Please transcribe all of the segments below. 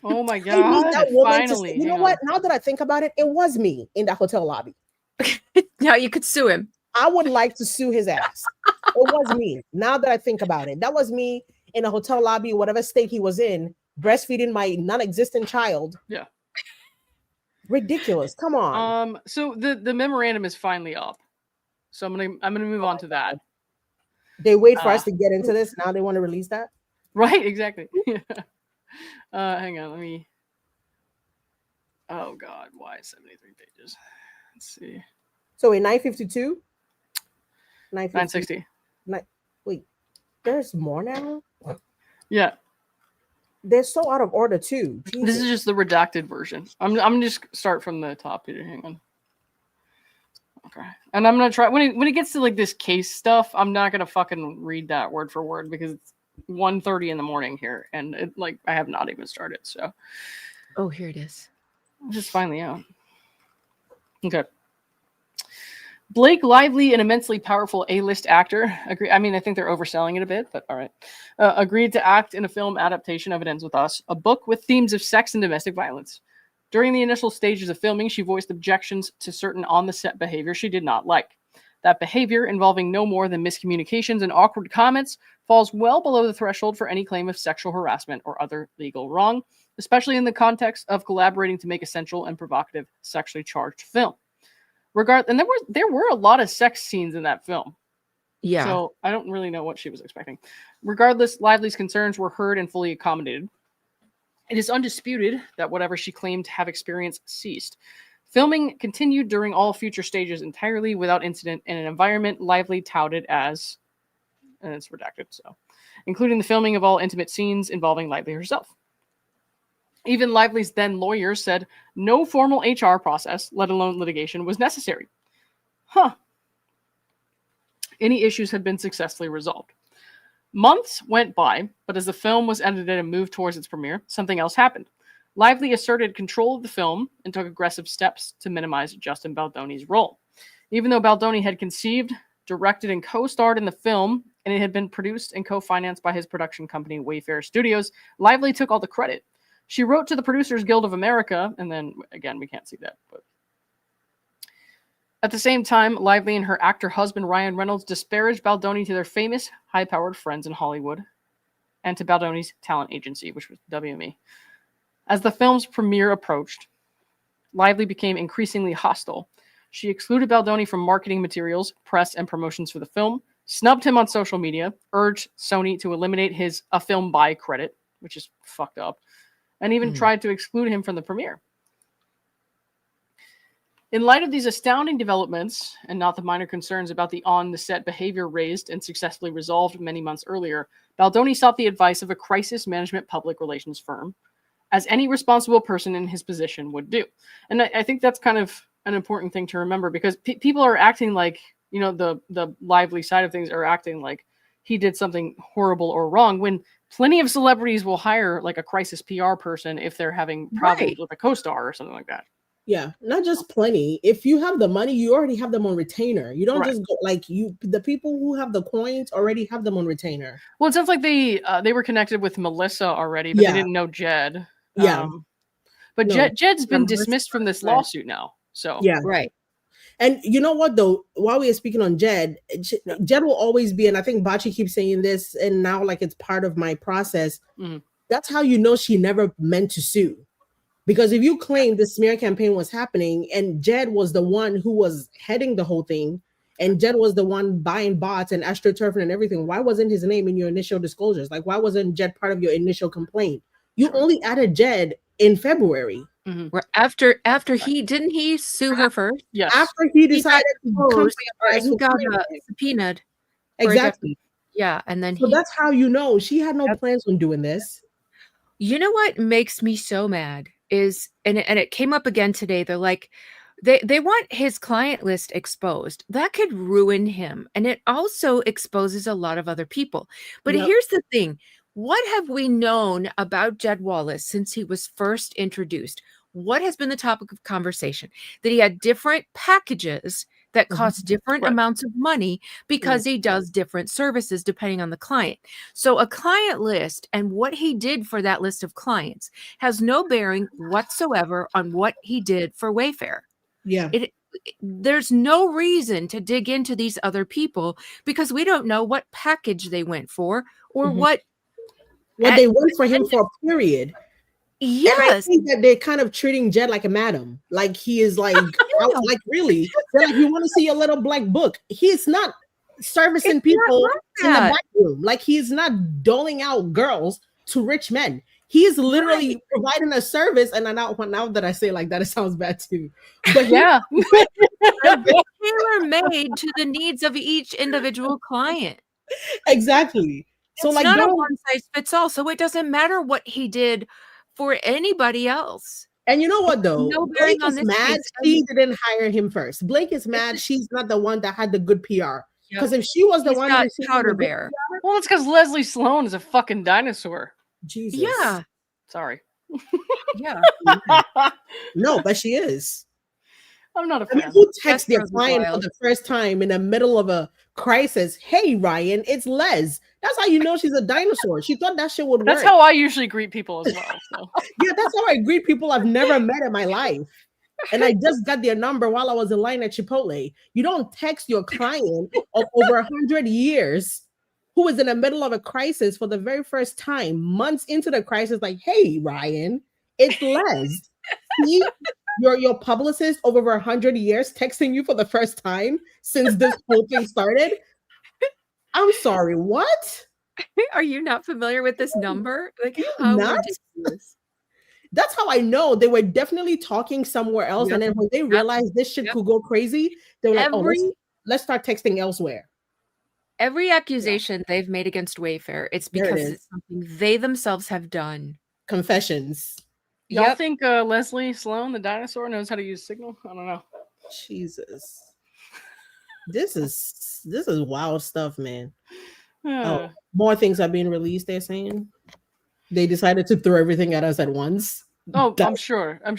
Oh my I need God. that woman to Finally. say, you know what? Now that I think about it, it was me in that hotel lobby. Now you could sue him. I would like to sue his ass. It was me. Now that I think about it, that was me in a hotel lobby, whatever state he was in, breastfeeding my non-existent child. Yeah. Ridiculous. Come on. So the memorandum is finally up. So I'm gonna move on to that. They wait for us to get into this. Now they want to release that. Right, exactly. Hang on, let me. Oh God, why 73 pages? Let's see. So in 952, 960. Wait, there's more now. Yeah. They're so out of order too. Jesus. This is just the redacted version. I'm just start from the top here. Hang on. Okay. And I'm gonna try when it gets to like this case stuff, I'm not gonna fucking read that word for word because it's 1:30 in the morning here and it like I have not even started. So Oh, here it is. I'm just finally out. Okay. Blake Lively, an immensely powerful A-list actor, I think they're overselling it a bit, but all right. Agreed to act in a film adaptation of It Ends With Us, a book with themes of sex and domestic violence. During the initial stages of filming, she voiced objections to certain on-the-set behavior she did not like. That behavior, involving no more than miscommunications and awkward comments, falls well below the threshold for any claim of sexual harassment or other legal wrong, especially in the context of collaborating to make essential and provocative sexually charged film. And there were a lot of sex scenes in that film. Yeah. So I don't really know what she was expecting. Regardless, Lively's concerns were heard and fully accommodated. It is undisputed that whatever she claimed to have experienced ceased. Filming continued during all future stages entirely without incident in an environment Lively touted as, and it's redacted, so, including the filming of all intimate scenes involving Lively herself. Even Lively's then lawyer said no formal HR process, let alone litigation, was necessary. Any issues had been successfully resolved. Months went by, but as the film was edited and moved towards its premiere, something else happened. Lively asserted control of the film and took aggressive steps to minimize Justin Baldoni's role. Even though Baldoni had conceived, directed, and co-starred in the film, and it had been produced and co-financed by his production company, Wayfair Studios, Lively took all the credit. She wrote to the Producers Guild of America, and then, again, we can't see that. But at the same time, Lively and her actor husband, Ryan Reynolds, disparaged Baldoni to their famous, high-powered friends in Hollywood and to Baldoni's talent agency, which was WME. As the film's premiere approached, Lively became increasingly hostile. She excluded Baldoni from marketing materials, press, and promotions for the film, snubbed him on social media, urged Sony to eliminate his A Film By credit, which is fucked up, and even tried to exclude him from the premiere. In light of these astounding developments, and not the minor concerns about the on-the-set behavior raised and successfully resolved many months earlier, Baldoni sought the advice of a crisis management public relations firm, as any responsible person in his position would do. And I think that's kind of an important thing to remember, because people are acting like, you know, the Lively side of things are acting like he did something horrible or wrong, when plenty of celebrities will hire like a crisis PR person if they're having problems with a co-star or something like that. Yeah, not just plenty. If you have the money, you already have them on retainer. You don't just go like the people who have the coins already have them on retainer. Well, it sounds like they were connected with Melissa already, but they didn't know Jed. Yeah. But no, Jed's been dismissed from this lawsuit now. So yeah. Right. And you know what, though, while we are speaking on Jed will always be, and I think Bachi keeps saying this, and now like it's part of my process. Mm-hmm. That's how you know she never meant to sue. Because if you claim the smear campaign was happening and Jed was the one who was heading the whole thing, and Jed was the one buying bots and astroturfing and everything, why wasn't his name in your initial disclosures? Like, why wasn't Jed part of your initial complaint? You only added Jed in February. Mm-hmm. After he sue her first? Yes. After he decided he got subpoenaed. Exactly. Yeah, and then so that's how you know she had no plans on doing this. You know what makes me so mad is, and it came up again today. They're like, they want his client list exposed. That could ruin him, and it also exposes a lot of other people. But here's the thing: what have we known about Jed Wallace since he was first introduced? What has been the topic of conversation? That he had different packages that cost different Right. amounts of money because he does different services depending on the client. So a client list and what he did for that list of clients has no bearing whatsoever on what he did for Wayfair. Yeah. There's no reason to dig into these other people because we don't know what package they went for or what they went for him for a period. Yes. And I think that they're kind of treating Jed like a madam. Like he is like, like really. They're like, you want to see a little black book. He's not servicing people in the back room. Like he's not doling out girls to rich men. He is literally providing a service. And now that I say it like that, it sounds bad too. But yeah, tailor-made to the needs of each individual client. Exactly. So it's like not a one size fits all. So it doesn't matter what he did for anybody else. And you know what though? No Blake is mad she didn't hire him first. Blake is mad she's not the one that had the good PR. Because if she was the one that powder bear. Well, it's because Leslie Sloan is a fucking dinosaur. Jesus. Yeah. Sorry. Yeah. No, but she is. I'm not a fan. Who texts their client for the first time in the middle of a crisis? Hey, Ryan, it's Les. That's how you know she's a dinosaur. She thought that shit would work. That's how I usually greet people as well. So. Yeah, that's how I greet people I've never met in my life. And I just got their number while I was in line at Chipotle. You don't text your client of over 100 years who is in the middle of a crisis for the very first time, months into the crisis, like, hey, Ryan, it's Les. See? Your publicist over 100 years texting you for the first time since this whole thing started. I'm sorry, what? Are you not familiar with this number? Like how ridiculous. That's how I know they were definitely talking somewhere else. And then when they realized this shit could go crazy, they were like, let's start texting elsewhere. Every accusation they've made against Wayfair, it's because it's something they themselves have done. Confessions. Y'all think Leslie Sloan, the dinosaur, knows how to use Signal? I don't know. Jesus. This is wild stuff, man. Oh, more things are being released, they're saying. They decided to throw everything at us at once. Oh, I'm sure. But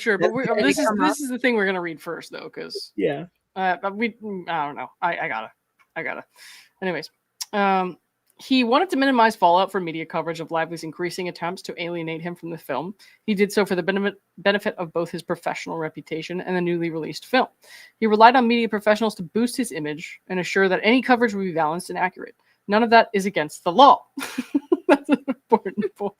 this is the thing we're gonna read first, though, because I don't know. I gotta. Anyways, he wanted to minimize fallout from media coverage of Lively's increasing attempts to alienate him from the film. He did so for the benefit of both his professional reputation and the newly released film. He relied on media professionals to boost his image and assure that any coverage would be balanced and accurate. None of that is against the law. That's an important point.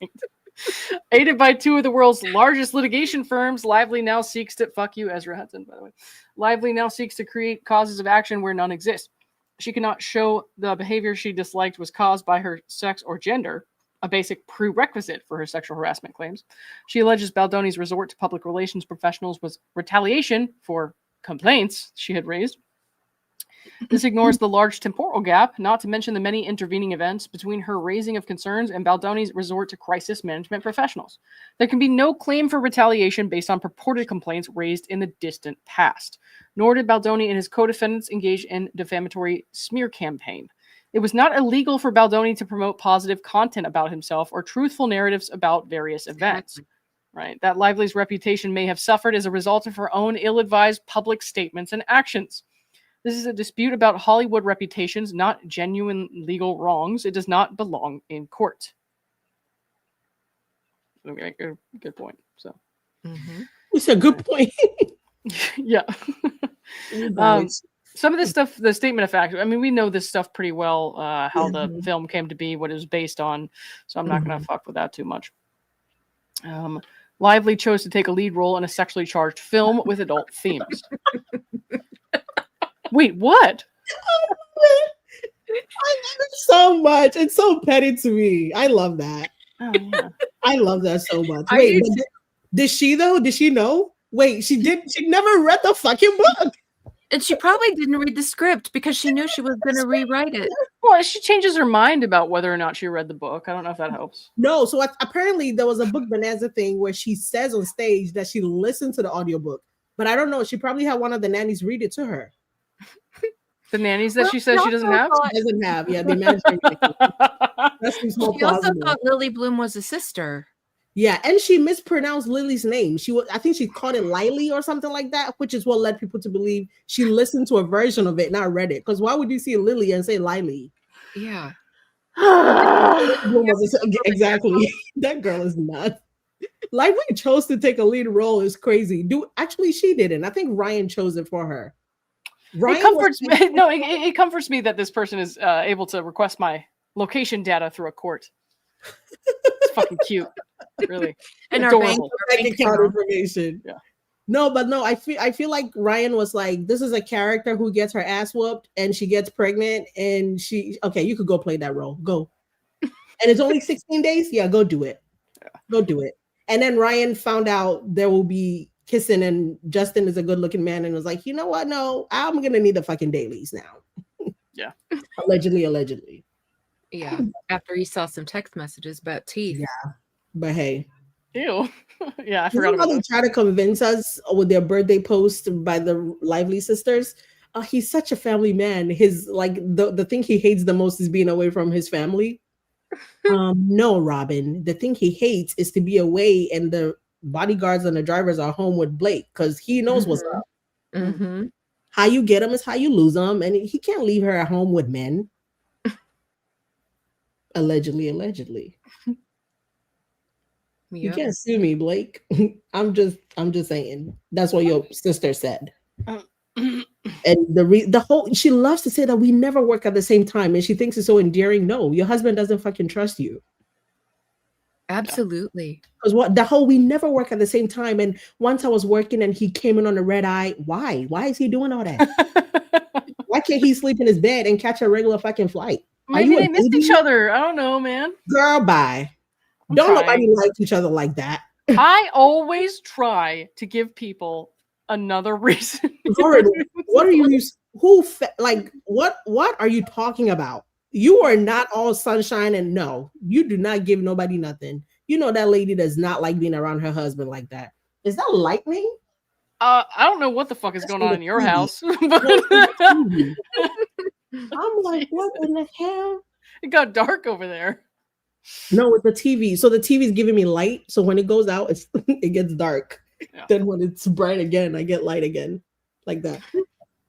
Aided by two of the world's largest litigation firms, Lively now seeks to fuck you, Ezra Hudson, by the way. Lively now seeks to create causes of action where none exist. She cannot show the behavior she disliked was caused by her sex or gender, a basic prerequisite for her sexual harassment claims. She alleges Baldoni's resort to public relations professionals was retaliation for complaints she had raised. This ignores the large temporal gap, not to mention the many intervening events between her raising of concerns and Baldoni's resort to crisis management professionals. There can be no claim for retaliation based on purported complaints raised in the distant past. Nor did Baldoni and his co-defendants engage in defamatory smear campaign. It was not illegal for Baldoni to promote positive content about himself or truthful narratives about various events. Right? That Lively's reputation may have suffered as a result of her own ill-advised public statements and actions. This is a dispute about Hollywood reputations, not genuine legal wrongs. It does not belong in court. Okay, good point. So, it's a good point. Yeah. Some of this stuff, the statement of fact, I mean, we know this stuff pretty well, how the film came to be, what it was based on. So I'm not going to fuck with that too much. Lively chose to take a lead role in a sexually charged film with adult themes. Wait, what? I love it so much. It's so petty to me. I love that. Oh, yeah. I love that so much. Wait, did she though? Did she know? Wait, she never read the fucking book. And she probably didn't read the script because she knew she was going to rewrite it. Well, she changes her mind about whether or not she read the book. I don't know if that helps. No, so apparently there was a book bonanza thing where she says on stage that she listened to the audiobook. But I don't know. She probably had one of the nannies read it to her. The nannies that she says she doesn't have? She doesn't have. Yeah, they managed to. She also thought Lily Bloom was a sister. Yeah, and she mispronounced Lily's name. I think she called it Lily or something like that, which is what led people to believe she listened to a version of it, not read it. Because why would you see Lily and say Lily? Yeah. Exactly. That girl is nuts. Lively chose to take a lead role is crazy. Actually she didn't. I think Ryan chose it for her. It comforts me. No, it comforts me that this person is able to request my location data through a court. It's fucking cute, really. And adorable. Our bank account information. Yeah. No, but no, I feel like Ryan was like, this is a character who gets her ass whooped and she gets pregnant and you could go play that role. Go. And it's only 16 days. Yeah, go do it. Yeah. Go do it. And then Ryan found out there will be kissing and Justin is a good looking man and was like, you know what? No, I'm going to need the fucking dailies now. Yeah. Allegedly. Yeah. After he saw some text messages about teeth. Yeah. But hey. Ew. Yeah, I forgot about that. They try to convince us with their birthday post by the Lively sisters. He's such a family man. His the thing he hates the most is being away from his family. No, Robin. The thing he hates is to be away and the bodyguards and the drivers are home with Blake because he knows what's up. Mm-hmm. How you get him is how you lose him, and he can't leave her at home with men. Allegedly. Yep. You can't sue me, Blake. I'm just saying. That's what your sister said. And the whole she loves to say that we never work at the same time, and she thinks it's so endearing. No, your husband doesn't fucking trust you. Absolutely. Because we never work at the same time. And once I was working and he came in on a red eye. Why? Why is he doing all that? Why can't he sleep in his bed and catch a regular fucking flight? Maybe they missed each other. I don't know, man. Girl, bye. Don't nobody like each other like that. I always try to give people another reason. What are you? What are you talking about? You are not all sunshine, and no, you do not give nobody nothing. You know that lady does not like being around her husband like that. Is that lightning? I don't know what the fuck is going on in your house. But I'm like, what in the hell? It got dark over there. No, with the TV. So the TV is giving me light. So when it goes out, it gets dark. Yeah. Then when it's bright again, I get light again, like that.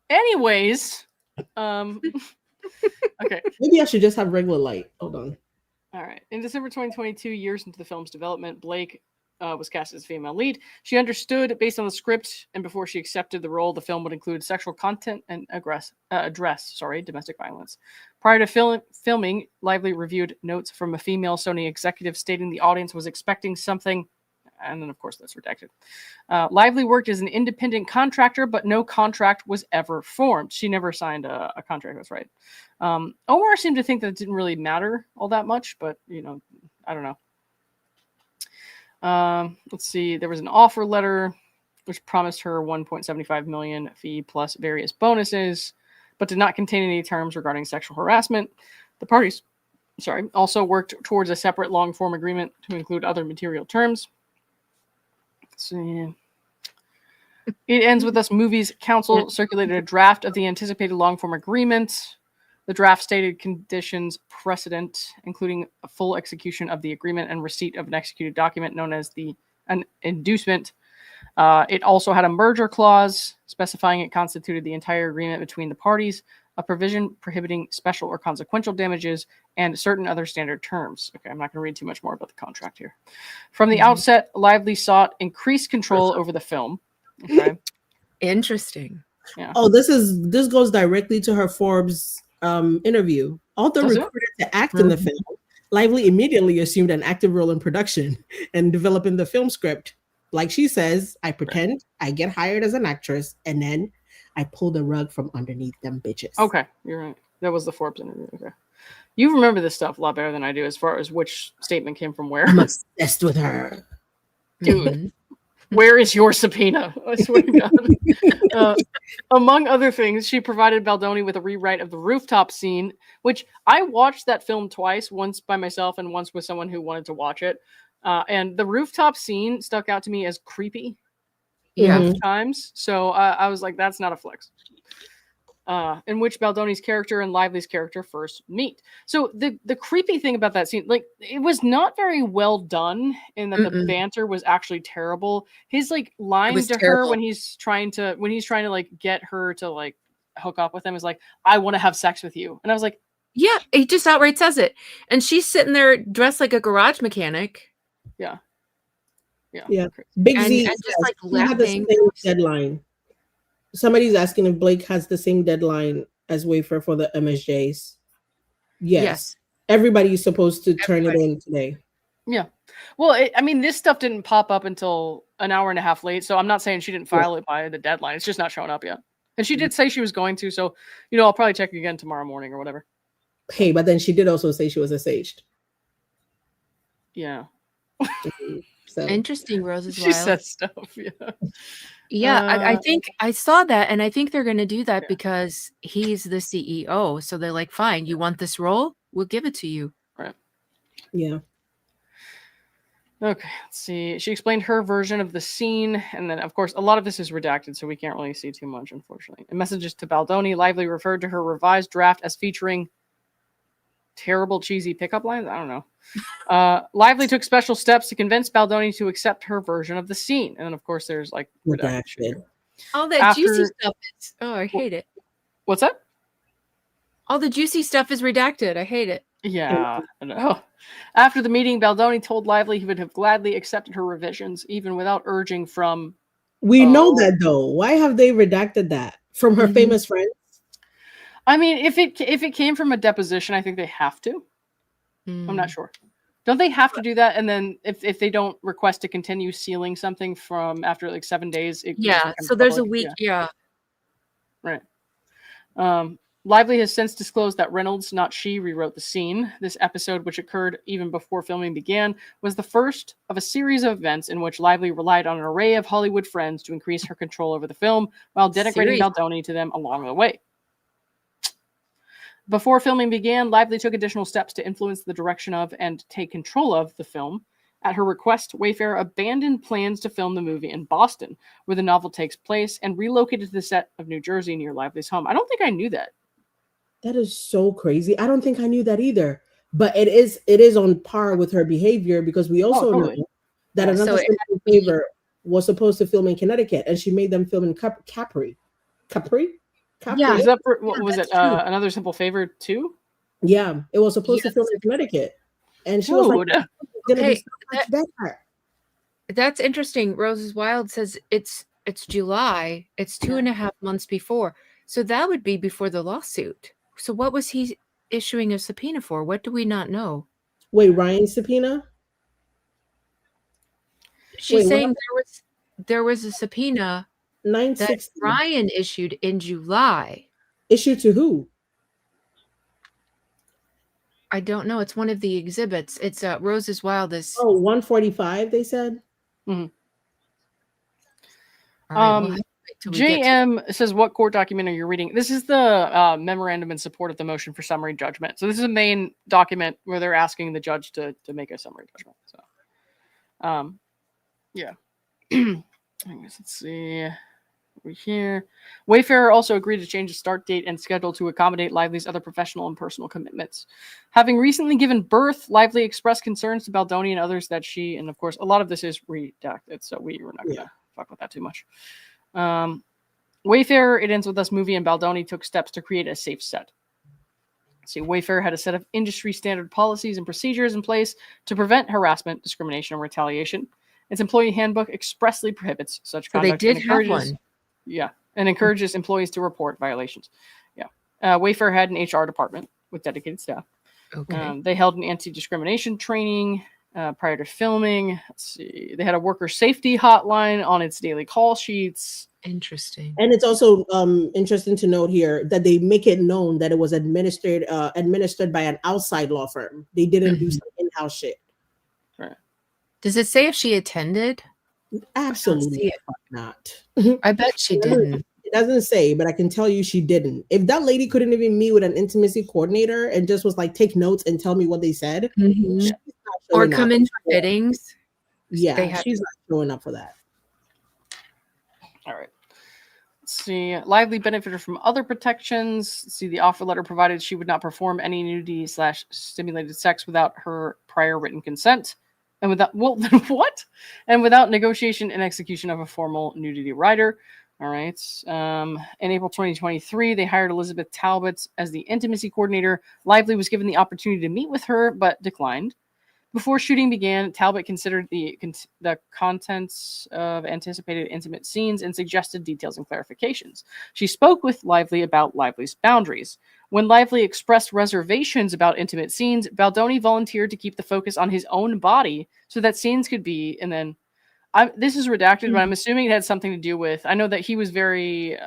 Anyways, okay. Maybe I should just have regular light. Hold on. All right. In December 2022, years into the film's development, Blake was cast as a female lead. She understood, based on the script, and before she accepted the role, the film would include sexual content and address domestic violence. Prior to filming, Lively reviewed notes from a female Sony executive stating the audience was expecting something, and then, of course, that's redacted. Lively worked as an independent contractor, but no contract was ever formed. She never signed a contract, that's right. Omar seemed to think that it didn't really matter all that much, but, I don't know. Let's see. There was an offer letter which promised her $1.75 million fee plus various bonuses, but did not contain any terms regarding sexual harassment. The parties, also worked towards a separate long-form agreement to include other material terms. Let's see. It ends with us. Movies Council circulated a draft of the anticipated long-form agreement. The draft stated conditions precedent, including a full execution of the agreement and receipt of an executed document known as an inducement. It also had a merger clause specifying it constituted the entire agreement between the parties, a provision prohibiting special or consequential damages, and certain other standard terms. Okay, I'm not going to read too much more about the contract here. From the outset, Lively sought increased control over the film. Okay. Interesting. Yeah. Oh, this goes directly to her Forbes interview. Although recruited to act in the film, Lively immediately assumed an active role in production and developing the film script. Like she says, I pretend I get hired as an actress, and then I pull the rug from underneath them bitches. Okay, you're right. That was the Forbes interview. Okay. You remember this stuff a lot better than I do as far as which statement came from where. I'm obsessed with her. Dude. Where is your subpoena? I swear to God. Among other things, she provided Baldoni with a rewrite of the rooftop scene, which I watched that film twice, once by myself and once with someone who wanted to watch it. And the rooftop scene stuck out to me as creepy both times. So I was like, that's not a flex. in which Baldoni's character and Lively's character first meet. So the creepy thing about that scene, like, it was not very well done in that the banter was actually terrible. His like line to her when he's trying to like get her to like hook up with him is like, "I want to have sex with you," and I was like, yeah, he just outright says it, and she's sitting there dressed like a garage mechanic. Yeah. Big Z and just like had the laughing. same deadline. Somebody's asking if Blake has the same deadline as Wayfair for the MSJs. Yes. Everybody is supposed to turn it in today. Yeah. Well, I mean, this stuff didn't pop up until an hour and a half late, so I'm not saying she didn't file it by the deadline. It's just not showing up yet. And she did say she was going to, so, I'll probably check again tomorrow morning or whatever. Hey, but then she did also say she was assuaged. Yeah. So interesting, Rose's She said stuff, I think I saw that, and I think they're going to do that because he's the CEO. So they're like, fine, you want this role? We'll give it to you. Right. Yeah. Okay, let's see. She explained her version of the scene, and then, of course, a lot of this is redacted, so we can't really see too much, unfortunately. In messages to Baldoni, Lively referred to her revised draft as featuring terrible, cheesy pickup lines. I don't know. Lively took special steps to convince Baldoni to accept her version of the scene. And then, of course, there's like redacted. All that juicy stuff is, I hate it. What's that? All the juicy stuff is redacted. I hate it. Yeah, I know. After the meeting, Baldoni told Lively he would have gladly accepted her revisions, even without urging from... We know that, though. Why have they redacted that? From her famous friends? I mean, if it came from a deposition, I think they have to. I'm not sure. Don't they have to do that? And then if they don't request to continue sealing something from after like 7 days, so there's a week. Right. Lively has since disclosed that Reynolds, not she, rewrote the scene. This episode, which occurred even before filming began, was the first of a series of events in which Lively relied on an array of Hollywood friends to increase her control over the film while denigrating Baldoni to them along the way. Before filming began, Lively took additional steps to influence the direction of and take control of the film. At her request, Wayfair abandoned plans to film the movie in Boston, where the novel takes place, and relocated to the set of New Jersey near Lively's home. I don't think I knew that. That is so crazy. I don't think I knew that either. But it is on par with her behavior, because we also know that another Simple Favor was supposed to film in Connecticut, and she made them film in Capri. Yeah, is that for, what was it? Another Simple Favor too? Yeah, it was supposed to film in Connecticut, and she was like, "That's interesting." Roses Wild says it's July. It's 2.5 months before, so that would be before the lawsuit. So what was he issuing a subpoena for? What do we not know? Wait, Ryan's subpoena? She's saying there was a subpoena that 960 Ryan issued in July. Issued to who? I don't know. It's one of the exhibits. It's Rose's Wildest. 145, they said. Mm-hmm. Right, JM says, what court document are you reading? This is the memorandum in support of the motion for summary judgment. So this is a main document where they're asking the judge to make a summary judgment. So, yeah. I guess, let's see. Over here. Wayfarer also agreed to change the start date and schedule to accommodate Lively's other professional and personal commitments. Having recently given birth, Lively expressed concerns to Baldoni and others that she, and of course, a lot of this is redacted, so we're not going to fuck with that too much. Wayfarer, it ends with us movie, and Baldoni took steps to create a safe set. See, Wayfarer had a set of industry standard policies and procedures in place to prevent harassment, discrimination, and retaliation. Its employee handbook expressly prohibits such conduct. They did have one. Yeah, and encourages employees to report violations. Yeah. Wayfarer had an HR department with dedicated staff. Okay. They held an anti-discrimination training prior to filming. Let's see. They had a worker safety hotline on its daily call sheets. Interesting. And it's also interesting to note here that they make it known that it was administered by an outside law firm. They didn't do some in-house shit. Right. Does it say if she attended? Absolutely not. I bet she didn't. It doesn't say, but I can tell you she didn't. If that lady couldn't even meet with an intimacy coordinator and just was like, take notes and tell me what they said, or come in for fittings, she's not showing up for that. All right. Let's see. Lively benefited from other protections. Let's see, the offer letter provided she would not perform any nudity/stimulated sex without her prior written consent, and without what? And without negotiation and execution of a formal nudity rider. All right. In April 2023, they hired Elizabeth Talbot as the intimacy coordinator. Lively was given the opportunity to meet with her, but declined. Before shooting began, Talbot considered the contents of anticipated intimate scenes and suggested details and clarifications. She spoke with Lively about Lively's boundaries. When Lively expressed reservations about intimate scenes, Baldoni volunteered to keep the focus on his own body so that scenes could be, and then this is redacted, but I'm assuming it had something to do with, I know that he was very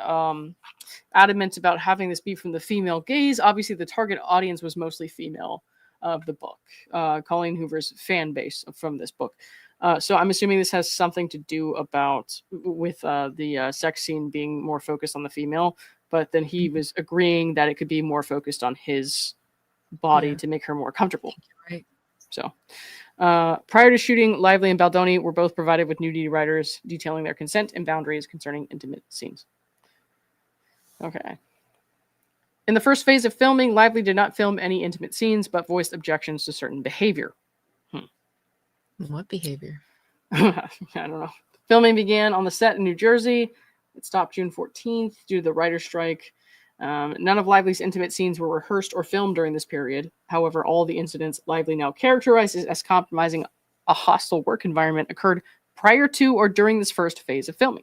adamant about having this be from the female gaze. Obviously, the target audience was mostly female of the book, Colleen Hoover's fan base from this book. So I'm assuming this has something to do with the sex scene being more focused on the female, but then he was agreeing that it could be more focused on his body to make her more comfortable. Right. So prior to shooting, Lively and Baldoni were both provided with nudity writers detailing their consent and boundaries concerning intimate scenes. Okay. In the first phase of filming, Lively did not film any intimate scenes, but voiced objections to certain behavior. What behavior? I don't know. Filming began on the set in New Jersey. It stopped June 14th due to the writer's strike. None of Lively's intimate scenes were rehearsed or filmed during this period. However, all the incidents Lively now characterizes as compromising a hostile work environment occurred prior to or during this first phase of filming.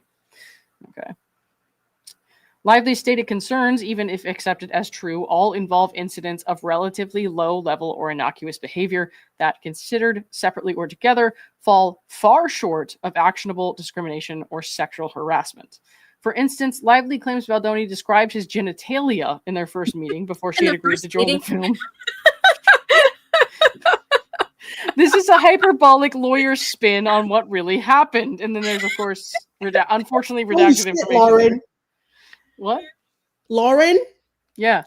Okay. Lively's stated concerns, even if accepted as true, all involve incidents of relatively low level or innocuous behavior that, considered separately or together, fall far short of actionable discrimination or sexual harassment. For instance, Lively claims Baldoni described his genitalia in their first meeting before she had agreed to join the film. This is a hyperbolic lawyer spin on what really happened. And then there's, of course, unfortunately redacted information. Lauren. What? Lauren? Yeah.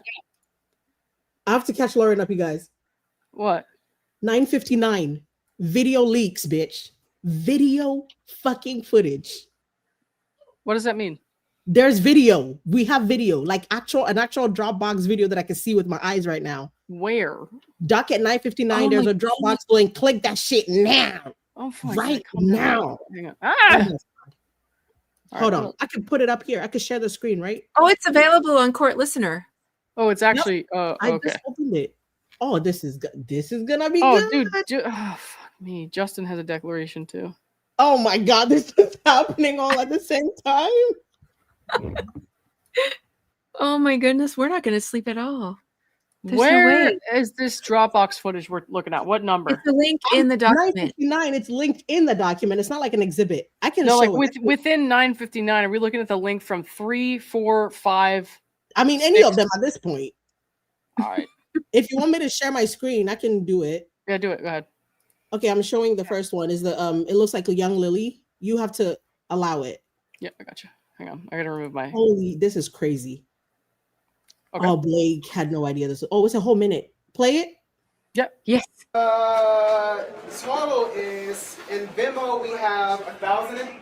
I have to catch Lauren up, you guys. What? 9:59. Video leaks, bitch. Video fucking footage. What does that mean? There's video. We have video, like an actual Dropbox video that I can see with my eyes right now. Where? Doc at 9:59. There's a Dropbox link. Click that shit now. Oh, right now. Hang on. Ah! Hold on. I can put it up here. I can share the screen, right? Oh, it's available on Court Listener. Oh, it's actually. I okay. just opened it. Oh, this is gonna be good. Dude. Fuck me. Justin has a declaration too. Oh my God, this is happening all at the same time. Oh my goodness, we're not going to sleep at all. There's Where is this Dropbox footage we're looking at? What number? It's a link in the document. 959. It's linked in the document. It's not like an exhibit. I can show like it. within 959. Are we looking at the link from 3, 4, 5? I mean, 6? Any of them at this point. All right. If you want me to share my screen, I can do it. Yeah, do it. Go ahead. Okay, I'm showing the first one. Is the it looks like a young Lily. You have to allow it. Yeah, I got you. Hang on. I gotta remove my. Holy, this is crazy. Okay. Oh, Blake had no idea this. Oh, it's a whole minute. Play it. Yep. Yes. Total is in Venmo we have 1,000.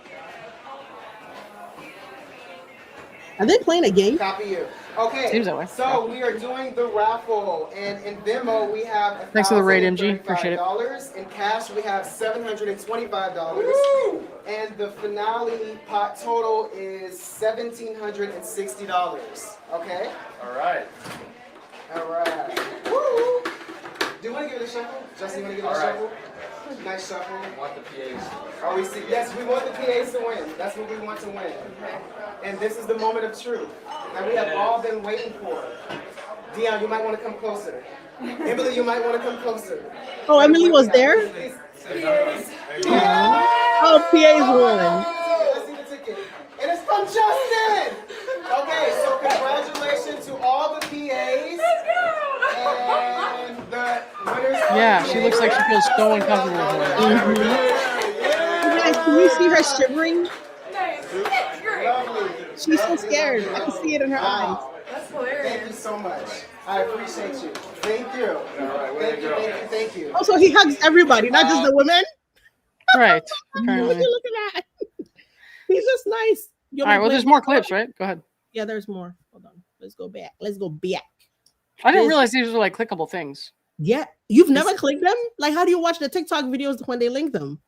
Are they playing a game? Copy you. Okay. Seems that way. So we are doing the raffle, and in Venmo we have Thanks for the raid, MG. Appreciate it. In cash we have $725. Woo! And the finale pot total is $1,760. Okay. All right. All right. Woo! Do you want to give it a shuffle? Justin, you want to give it a shuffle? Nice shuffle. We want the PAs. Are we see? Yes, we want the PAs to win. That's what we want to win. And this is the moment of truth that we have all been waiting for. Dion, you might want to come closer. Emily, you might want to come closer. Oh, Emily was there? PAs. Oh, PA's won. Let's see the ticket. And it's from Justin! Okay, so congratulations to all the PAs. And the winners. Yeah, she looks like she feels so uncomfortable with her. Guys, can you see her shivering? Lovely. She's so scared. I can see it in her eyes. That's hilarious. Thank you so much. I appreciate you. Thank you. All right, way to go. Thank you. Also, he hugs everybody, not just the women. Right. Look Apparently. at that. He's just nice. You All want me right. to Well, play there's one more more? clips, right? Go ahead. Yeah, there's more. Hold on. Let's go back. Let's go back. I didn't This- realize these were like clickable things. Yeah, you've never clicked them. Like, how do you watch the TikTok videos when they link them?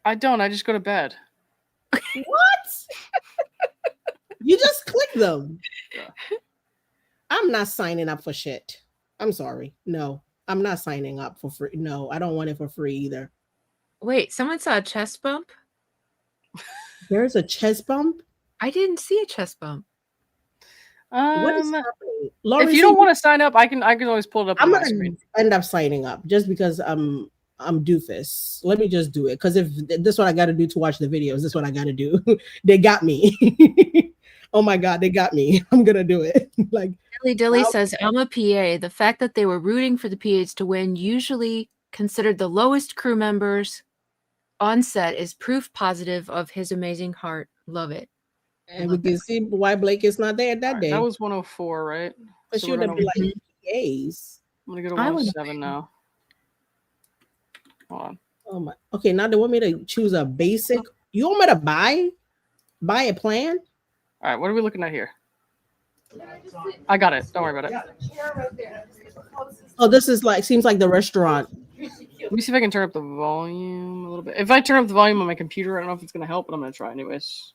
I don't. I just go to bed. What? You just click them. Yeah. I'm not signing up for shit. I'm sorry. No, I'm not signing up for free. No, I don't want it for free either. Wait, someone saw a chest bump? There's a chest bump. I didn't see a chest bump. What is happening? Lauren, If you don't want to sign up, I can always pull it up I'm on my gonna screen. end up signing up just because I'm doofus. Let me just do it because if this is what I got to do to watch the videos, this is what I got to do. They got me. Oh my god, they got me. I'm gonna do it. Like Dilly Dilly Wow. says, I'm a PA. The fact that they were rooting for the PAs to win, usually considered the lowest crew members on set, is proof positive of his amazing heart. Love it. and we can see why Blake is not there that All right, day. that was 104, right? But So she we're would gonna, be like PAs. I'm gonna go to I would- 107 now. Hold on. Oh my. Okay, now they want me to choose a basic. You want me to buy a plan? All right, what are we looking at here? I got it. Don't worry about it. Oh, this is like seems like the restaurant. Let me see if I can turn up the volume a little bit. If I turn up the volume on my computer, I don't know if it's gonna help, but I'm gonna try anyways.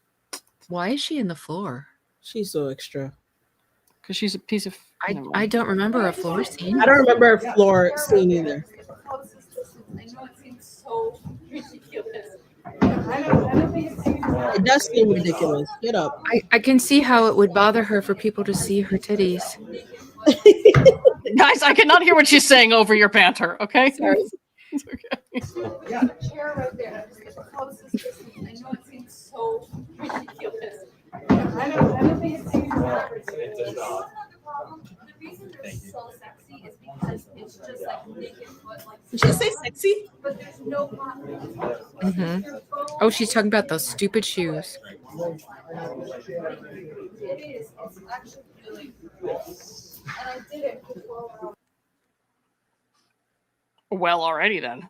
Why is she in the floor? She's so extra. Because she's a piece of. never I mind. don't remember a floor scene. I don't remember a floor scene either. I know it seems so ridiculous. It does seem ridiculous. Get up. I can see how it would bother her for people to see her titties. Guys, I cannot hear what she's saying over your banter. Okay. Sorry. It's okay. The chair right there. It's the closest distance. I know it seems so ridiculous. I don't think it seems that ridiculous. The reason they're so sexy is because it's just like naked foot, like. Did she say sexy? But there's no bottom. Mhm. Oh, she's talking about those stupid shoes. It is. It's actually really cool. And I did it before. Well, already then.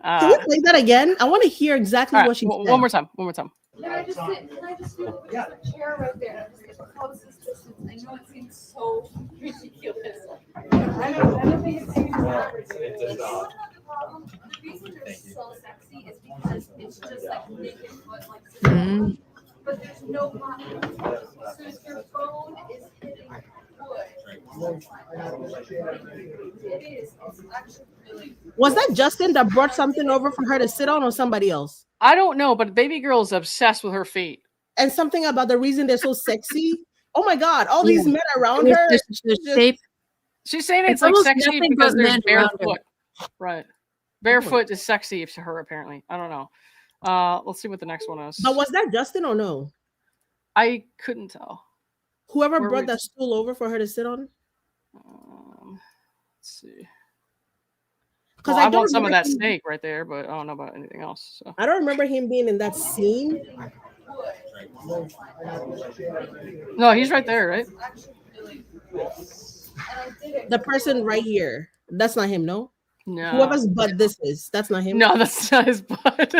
Can we play that again? I want to hear exactly All right, what she said. one more time. One more time. Can I just sit? Can I just do it? There's a chair right there. It's the closest distance. I know it seems so ridiculous. I don't think it seems that ridiculous. The reason they're so sexy is because it's just like naked foot, like. Mhm. But there's no bottom. So if your phone is hitting wood, it is. It's actually really. Was that Justin that brought something over for her to sit on or somebody else? I don't know, but baby girl is obsessed with her feet. And something about the reason they're so sexy? Oh my god, all these men around It's her. just the just- shape. She's saying It's it's like almost sexy nothing because but there's men around her. barefoot. Right. Barefoot is sexy to her, apparently. I don't know. Let's see what the next one is. But was that Justin or no? I couldn't tell. Whoever Where brought we- that stool over for her to sit on? Let's see. Because Well, I don't want some of remember that him- steak right there, but I don't know about anything else. So. I don't remember him being in that scene. No, he's right there, right? The person right here. That's not him, no? No. Whoever's butt this is. That's not him. No, that's not his butt.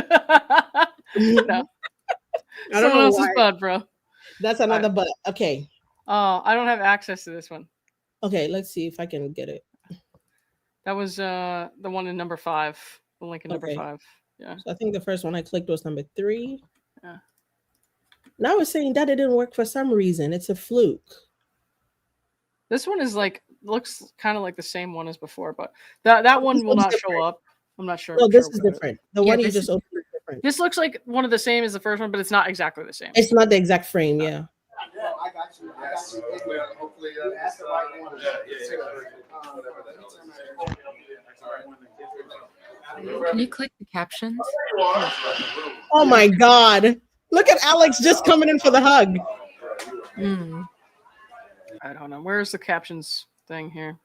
No. I don't Someone know else's why. butt, bro. That's another butt. Okay. Oh, I don't have access to this one. Okay, let's see if I can get it. That was the one in number 5. The link in number Okay. 5. Yeah. So I think the first one I clicked was number 3. Yeah. Now it's saying that it didn't work for some reason. It's a fluke. This one is like looks kind of like the same one as before, but that one This will one's not different. show up. I'm not sure. No, this sure is about it. different. The Yeah, one you this just is- opened is different. This looks like one of the same as the first one, but it's not exactly the same. It's not the exact frame, yeah. I got you. I got you. Hopefully, That's the right one. Can you click the captions? Oh my god. Look at Alex just coming in for the hug. Mm. I don't know. Where's the captions thing here?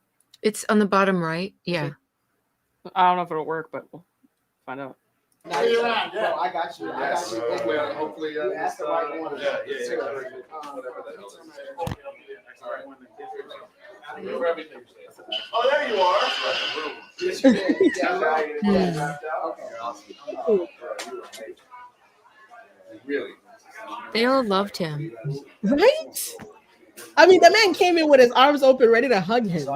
It's on the bottom right. Yeah. I don't know if it'll work, but we'll find out. No, I got you. I got you. Hopefully, That's the right one. Oh, there you are. Yes, you did. Yeah, Okay. Really. They all loved him. Right? I mean, the man came in with his arms open, ready to hug him.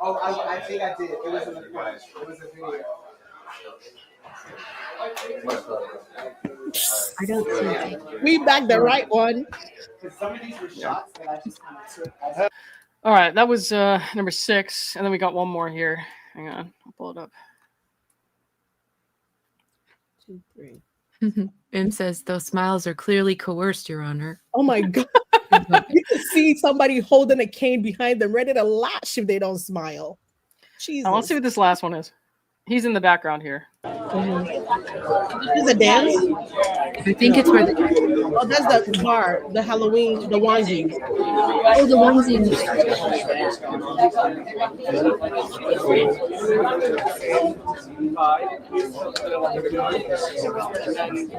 Oh, I think I did. It was in the front. It was a video. I don't see it. We back the right one. Some of these were shots that I just kind of took. All right, that was number 6, and then we got one more here. Hang on, I'll pull it up. 2, 3. M says those smiles are clearly coerced, Your Honor. Oh my God. You can see somebody holding a cane behind them, ready to lash if they don't smile. Jesus. Now, let's see what this last one is. He's in the background here. This is a dance? I think it's where the Oh, that's the bar, the Halloween, the onesies. oh the onesie.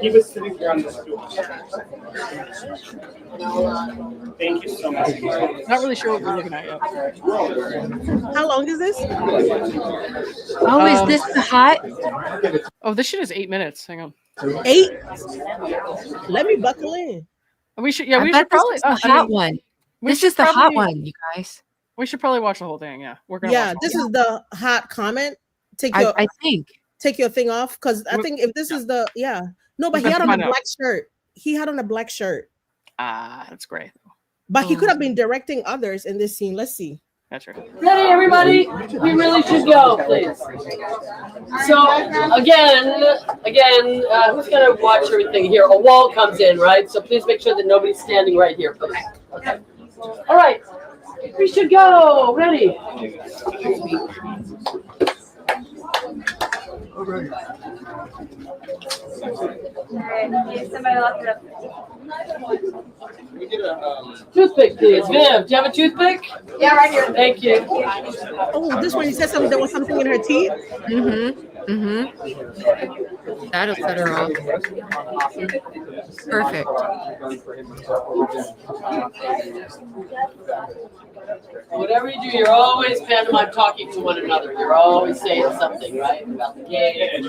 He was sitting here on the stool. Thank you so much. Not really sure what we're looking at yet. How long is this? Oh, is this the hot? Oh, this shit is 8 minutes. Hang on. 8? Let me buckle in. We should. Yeah, I we bet should probably. this is the hot one. This should is the hot probably- one, you guys. We should probably watch the whole thing. Yeah, we're gonna. Yeah, watch this is the hot comment. Take your I think. take your thing off, because I We- think if this is the no, but We he had can on a find out. black shirt. He had on a black shirt, That's great. but he Oh. could have been directing others in this scene. Let's see. That's right. Ready, everybody? We really should go, please. So again, who's gonna watch everything here? A wall comes in, right? So please make sure that nobody's standing right here, please. Okay. All right, we should go. Ready? Somebody locked it up. Toothpick, please. Viv, do you have a toothpick? Yeah, right here. Thank you. Oh, this one, he said something. There was something in her teeth. That'll set her off. Perfect. Whatever you do, you're always pantomime talking to one another. You're always saying something, right? About the game.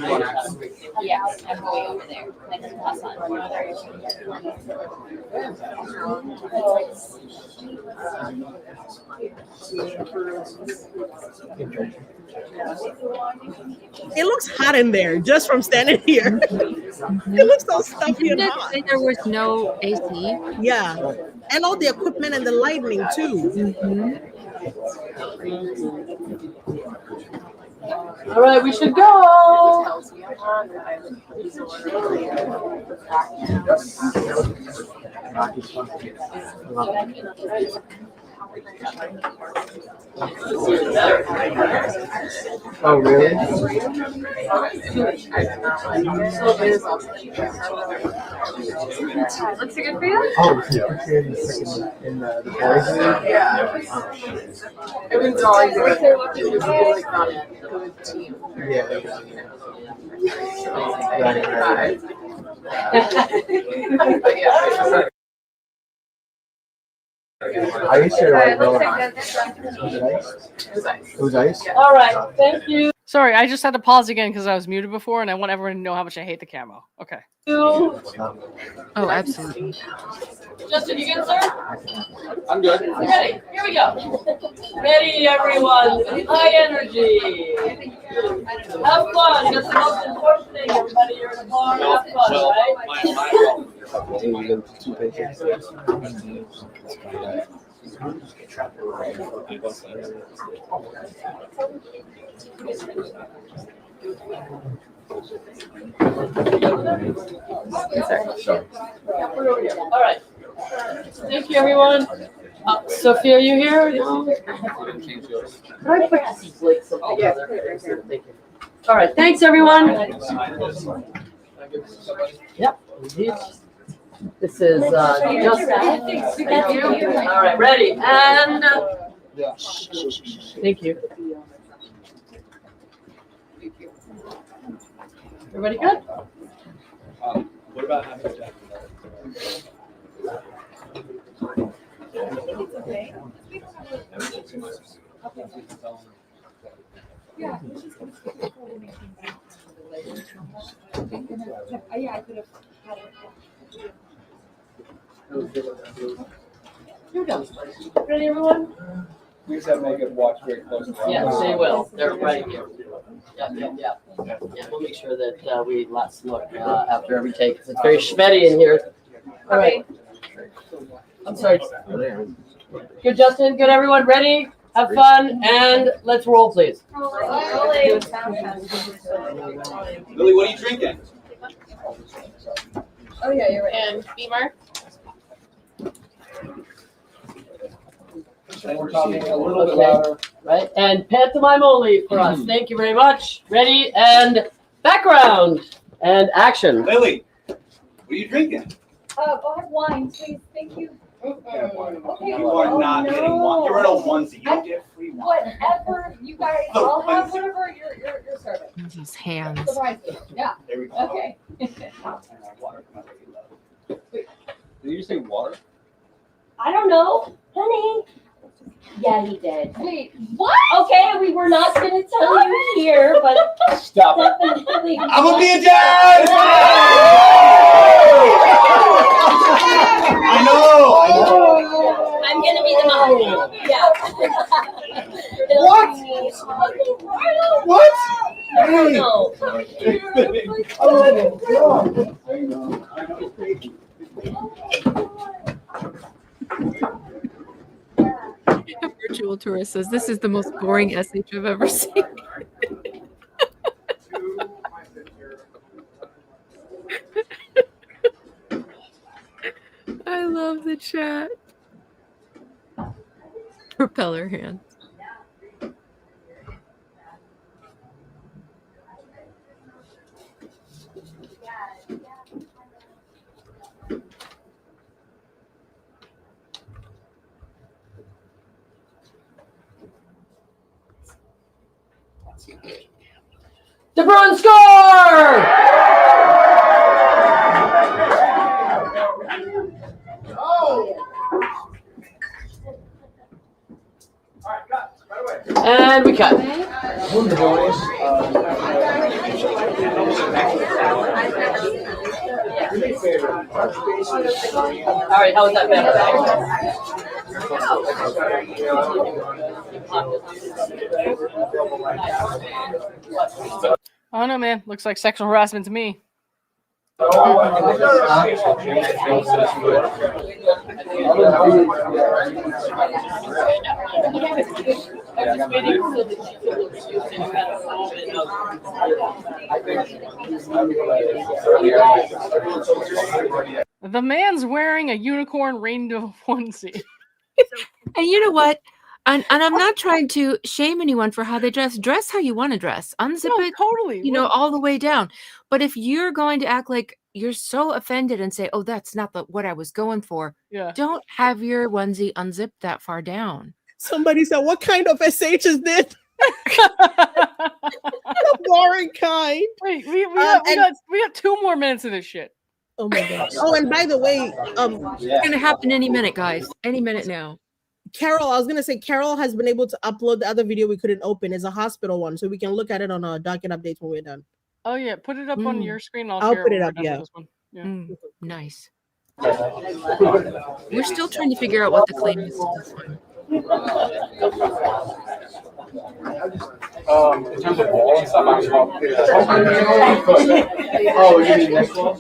Yeah, I'm going over there. Next to us on. It looks hot in there just from standing here. It looks so stuffy Didn't and it hot. say there was no AC? Yeah, and all the equipment and the lighting too. All right, we should go. Oh, really? Looks good for you? Oh, so you put you in the second in the boys' league? Everyone's all like on a good team. I used to like Looks roll. like Was it ice? It was ice? All right, thank you. Sorry, I just had to pause again because I was muted before, and I want everyone to know how much I hate the camo. Okay. Oh, absolutely. Justin, you good, sir? I'm good. Ready? Here we go. Ready, everyone. High energy. Have fun. That's the most important thing, everybody. You're in the bar. Have fun, right? Two pages. All right. Thank you, everyone. Sophia, are you here? No. Can I put this like something other? Thank you. All right. Thanks, everyone. Yep. This is just. Thank you. All right. Ready and. Thank you. Everybody good? What about having Jack? Yeah, he's just gonna skip the coordination back. Yeah, I could have had it. You're done. Ready, everyone? We just have to make it watch very closely. Yes, they will. They're right here. Yeah. We'll make sure that we last look after every take. It's very schmetty in here. All right. I'm sorry. Good, Justin. Good, everyone. Ready? Have fun, and let's roll, please. Rolling. Lily, what are you drinking? Oh, yeah, you're right. And Beamer. And we're talking a little bit louder. Right, and pantomime only for us. Thank you very much. Ready, and background, and action. Lily, what are you drinking? I'll have wine, please. Thank you. Okay. You are not getting one. You're in a onesie. You don't get free wine. Whatever you guys, I'll have whatever you're serving. Those hands. Surprise me. Yeah. There we go. Okay. Water. Did you just say water? I don't know, honey. Yeah, he did. Wait, what? Okay, we were not gonna tell you here, but Stop it. definitely. I'm gonna be a dad! I know. I'm gonna be the mom. Yeah. What? What? I don't know. A virtual tourist says this is the most boring SH I've ever seen. I love the chat. Propeller hand. De Bruyne score! And we cut. All right, how was that better? I don't know, man. Looks like sexual harassment to me. The man's wearing a unicorn rainbow onesie. And you know what? And I'm not trying to shame anyone for how they dress. Dress how you want to dress. Unzip No, it, totally. you know, all the way down. But if you're going to act like you're so offended and say, "Oh, that's not what I was going for," Yeah. don't have your onesie unzipped that far down. Somebody said, "What kind of SH is this?" The boring kind. Wait, we got 2 more minutes of this shit. Oh my gosh. Oh, and by the way, It's gonna happen any minute, guys. Any minute now. Carol, I was gonna say Carol has been able to upload the other video we couldn't open. It's a hospital one, so we can look at it on our docket updates when we're done. Oh yeah, put it up on your screen. I'll I'll share put it when we're up, done yeah. with this one. Yeah. Nice. We're still trying to figure out what the claim is to this one. In terms of wall and stuff, I was about oh, you mean next wall?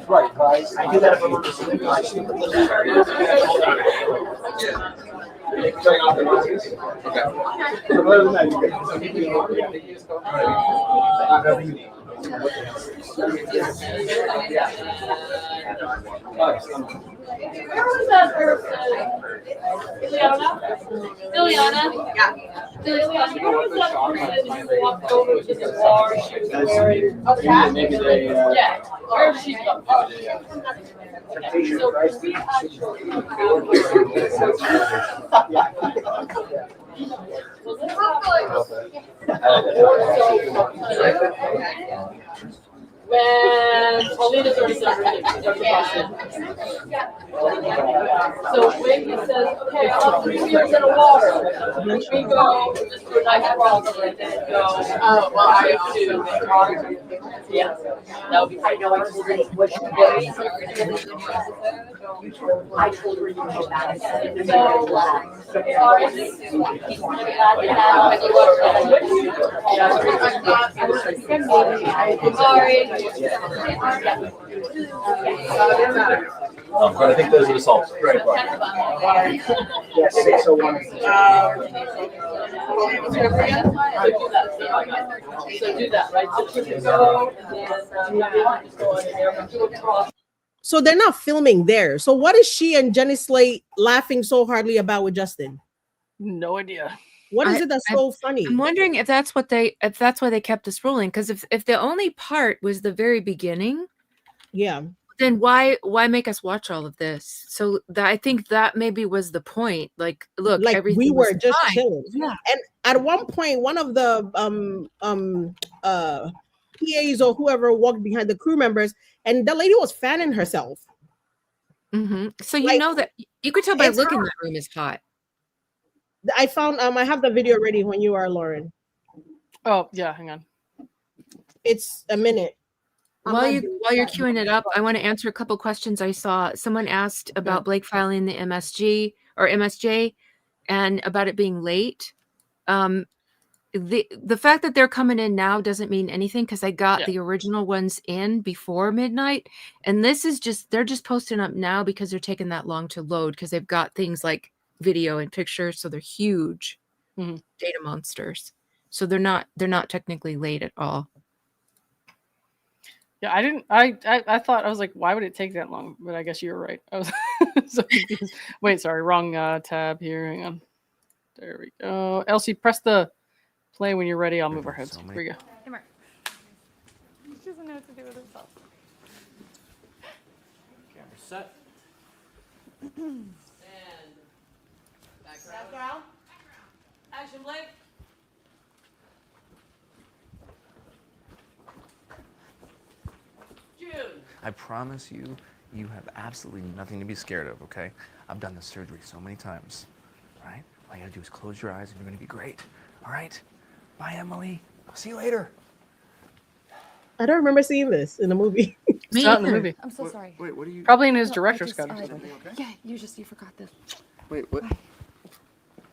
Right, guys. I do that Where was that person? Ileana? Yeah. Ileana, where was that person who walked over to the bar? She was wearing. Oh, that? Yeah. Where did she come from? So we actually Man, Paulina's already done So when he says, okay, I'll have 3 beers and a water, we go just do a nice walk and then go. Oh, well, I do. Yeah, that would be. I know. I just did what she did. I told her you know that. I think those are the salts. Right. Yes, 601. So do that, right? So you can go and then just go in there, do a cross. So they're not filming there. So what is she and Jenny Slate laughing so hardly about with Justin? No idea. What is it that's so funny? I'm wondering if that's why they kept this rolling. Because if the only part was the very beginning, yeah, then why make us watch all of this? So I think that maybe was the point. Like, look, like everything we were was just fine. chilling. Yeah. And at one point, one of the PAs or whoever walked behind the crew members, and the lady was fanning herself. Mm-hmm. So you Like, know that you could tell by it's looking hot. that room is hot. I found I have the video ready when you are, Lauren. Oh yeah, hang on. It's a minute. While you're queuing it up, I want to answer a couple questions I saw. Someone asked about Blake filing the MSG or MSJ and about it being late. The fact that they're coming in now doesn't mean anything because I got the original ones in before midnight, and this is they're just posting up now because they're taking that long to load because they've got things like video and pictures, so they're huge data monsters. So they're not technically late at all. Yeah, I didn't. I thought, I was like, why would it take that long? But I guess you were right. I was so confused. Wait, sorry, wrong tab here. Hang on. There we go. Elsie, press the play when you're ready. I'll move our heads. Here we go. Come here. She doesn't know what to do with herself. Camera set. And background. Action, Blake. June. I promise you, you have absolutely nothing to be scared of, okay? I've done this surgery so many times, all right? All you gotta do is close your eyes and you're gonna be great, all right? Bye, Emily. I'll see you later. I don't remember seeing this in the movie. It's not in the movie. I'm so sorry. Wait, what are you? Probably in his No, director's cut. Everything okay? Yeah, you forgot this. Wait, what?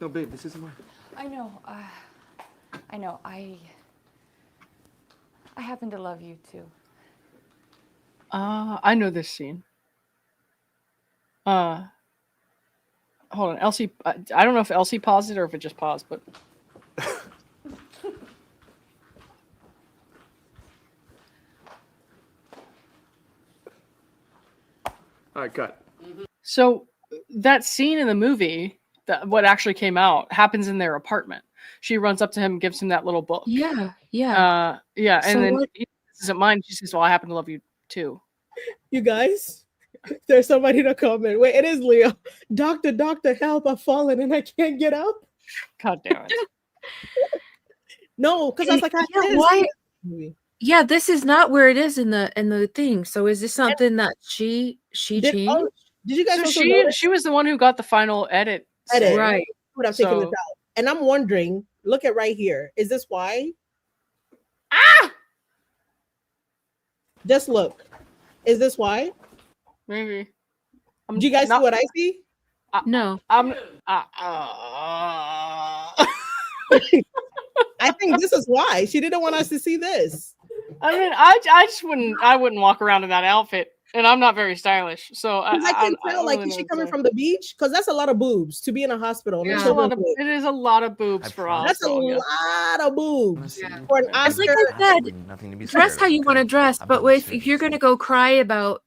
No, babe, this isn't mine. I know. I happen to love you too. I know this scene. Hold on, Elsie. I don't know if Elsie paused it or if it just paused, but. All right, cut. So that scene in the movie, what actually came out, happens in their apartment. She runs up to him and gives him that little book. Yeah. And So then what- this isn't mine. She says, "Well, I happen to love you too." You guys, there's somebody to comment. Wait, it is Leo. Doctor, help! I've fallen and I can't get up. God damn it! No, because I was like, why? Yeah, this is not where it is in the thing. So is this something that she changed? Did you guys? So also notice? she was the one who got the final edit. Right. Would have taken So- this out. And I'm wondering, look at right here. Is this why? Just look. Is this why? Maybe. Do you guys see what I see? No. I'm. I think this is why she didn't want us to see this. I mean, I just wouldn't. I wouldn't walk around in that outfit, and I'm not very stylish. So I can tell, don't like, really is she know coming what to from the beach? Because that's a lot of boobs to be in a hospital. say. And It is a lot children's of. wing. It is a lot of boobs for us. That's a lot of boobs for an It's Oscar. like I said, dress how you want to dress, but if you're going to go cry about,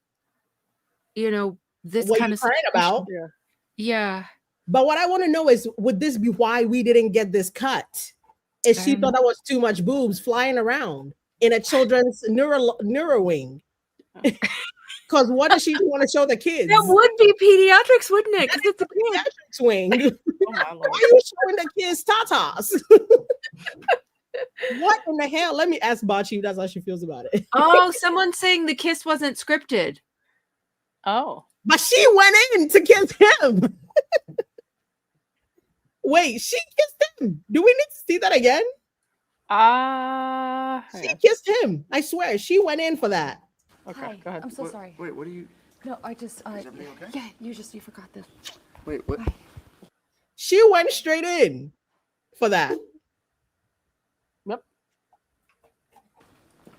this What kind you of crying about? Yeah. But what I want to know is, would this be why we didn't get this cut? If she thought that was too much boobs flying around in a children's neuro wing. Because what does she want to show the kids? That would be pediatrics, wouldn't it? Because it's a kid. Pediatrics wing. Oh, my Lord. Why are you showing the kids tatas? What in the hell? Let me ask Bachi if that's how she feels about it. Oh, someone's saying the kiss wasn't scripted. Oh. But she went in to kiss him. Wait, she kissed him. Do we need to see that again? She kissed him. I swear, she went in for that. Okay, Hi, go ahead. I'm so sorry. Wait, what are you? No, I just, Is everything okay? yeah, you forgot this. Wait, what? She went straight in for that. Yep.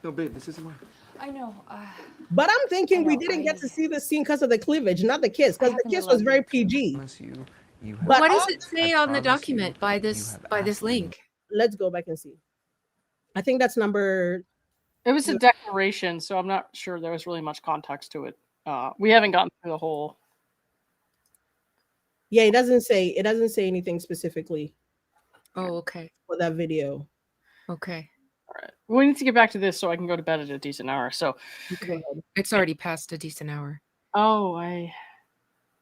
No, babe, this isn't mine. I know. But I'm thinking I we know, didn't get to see the scene because of the cleavage, not the kiss, because the happen to kiss love was very you. PG. You But What does all- it say on the document by this link? Let's go back and see. I think that's number. It was a declaration, so I'm not sure there was really much context to it. We haven't gotten through the whole. Yeah, it doesn't say anything specifically Oh, okay. for that video. Okay. All right. We need to get back to this so I can go to bed at a decent hour. So, Okay. It's already past a decent hour. oh, I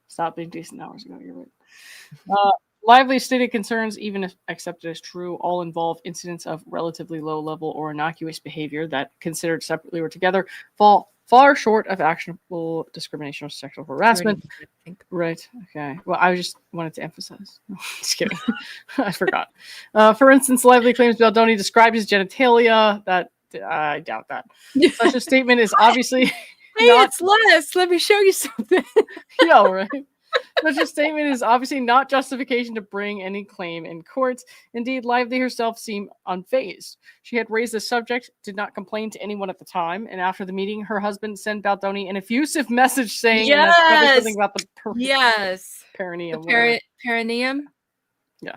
stopped being decent hours ago. You're right. Lively stated concerns, even if accepted as true, all involve incidents of relatively low level or innocuous behavior that, considered separately or together, fall far short of actionable discrimination or sexual harassment. I think. Right. Okay. Well, I just wanted to emphasize. Just kidding. I forgot. For instance, Lively claims Baldoni described his genitalia. That I doubt that. Such a statement is obviously Hey, it's Les. Let me show you something. yeah, right. Such a statement is obviously not justification to bring any claim in court. Indeed, Lively herself seemed unfazed. She had raised the subject, did not complain to anyone at the time, and after the meeting, her husband sent Baldoni an effusive message saying, and that's probably something about the perineum. Perineum. Yeah.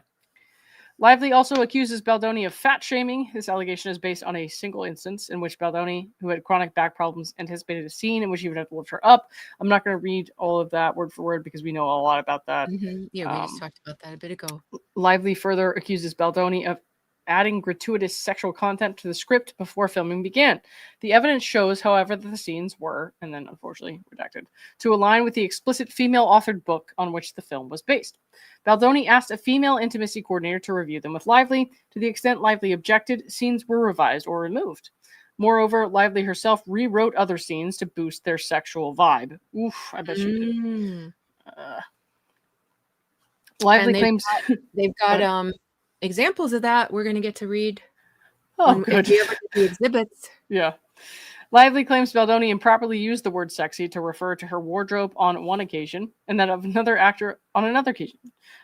Lively also accuses Baldoni of fat shaming. This allegation is based on a single instance in which Baldoni, who had chronic back problems, anticipated a scene in which he would have to lift her up. I'm not going to read all of that word for word because we know a lot about that. Mm-hmm. Yeah, we just talked about that a bit ago. Lively further accuses Baldoni of adding gratuitous sexual content to the script before filming began. The evidence shows, however, that the scenes were, and then unfortunately redacted, to align with the explicit female-authored book on which the film was based. Baldoni asked a female intimacy coordinator to review them with Lively. To the extent Lively objected, scenes were revised or removed. Moreover, Lively herself rewrote other scenes to boost their sexual vibe. Oof, I bet she did. Lively claims they've got examples of that we're going to get to read. Oh, good. If we ever get the exhibits. Yeah. Lively claims Baldoni improperly used the word sexy to refer to her wardrobe on one occasion, and that of another actor on another occasion.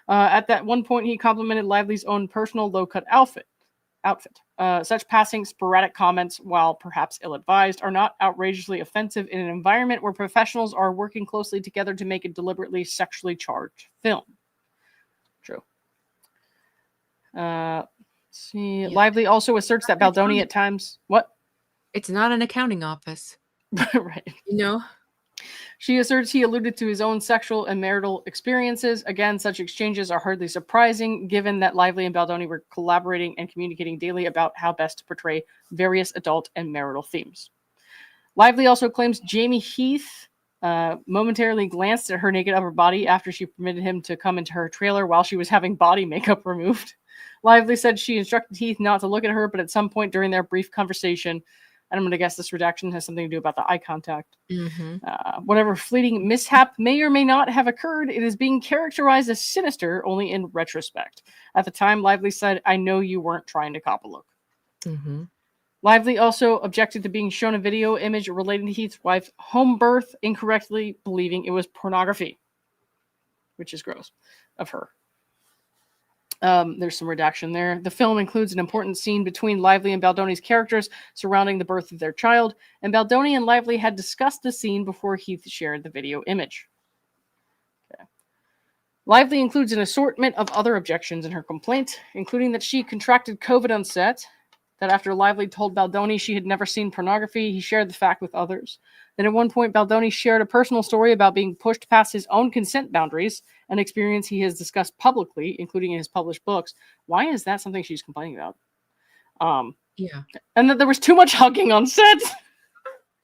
At that one point, he complimented Lively's own personal low-cut outfit. Such passing sporadic comments, while perhaps ill-advised, are not outrageously offensive in an environment where professionals are working closely together to make a deliberately sexually charged film. True. Let's see. Yeah. Lively also asserts that Baldoni at times... What? It's not an accounting office. Right. You know? She asserts he alluded to his own sexual and marital experiences. Again, such exchanges are hardly surprising, given that Lively and Baldoni were collaborating and communicating daily about how best to portray various adult and marital themes. Lively also claims Jamie Heath momentarily glanced at her naked upper body after she permitted him to come into her trailer while she was having body makeup removed. Lively said she instructed Heath not to look at her, but at some point during their brief conversation, and I'm going to guess this redaction has something to do about the eye contact. Mm-hmm. Whatever fleeting mishap may or may not have occurred, it is being characterized as sinister only in retrospect. At the time, Lively said, "I know you weren't trying to cop a look." Mm-hmm. Lively also objected to being shown a video image relating to Heath's wife's home birth, incorrectly believing it was pornography, which is gross of her. There's some redaction there. The film includes an important scene between Lively and Baldoni's characters surrounding the birth of their child, and Baldoni and Lively had discussed the scene before Heath shared the video image. Okay. Lively includes an assortment of other objections in her complaint, including that she contracted COVID on set, that after Lively told Baldoni she had never seen pornography, he shared the fact with others. Then at one point, Baldoni shared a personal story about being pushed past his own consent boundaries, an experience he has discussed publicly, including in his published books. Why is that something she's complaining about? Yeah. And that there was too much hugging on set.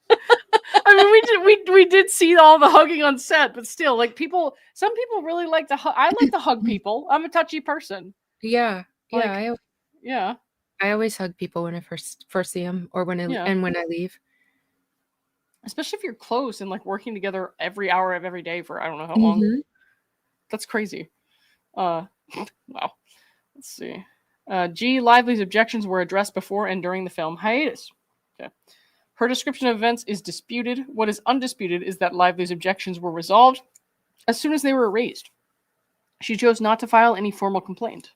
I mean, we did see all the hugging on set, but still, like some people really like to hug. I like to hug people. I'm a touchy person. Yeah. Yeah. I always hug people when I first see them, or when I leave. Especially if you're close and like working together every hour of every day for I don't know how long. Mhm. That's crazy. Wow. Let's see. G. Lively's objections were addressed before and during the film hiatus. Okay. Her description of events is disputed. What is undisputed is that Lively's objections were resolved as soon as they were raised. She chose not to file any formal complaint.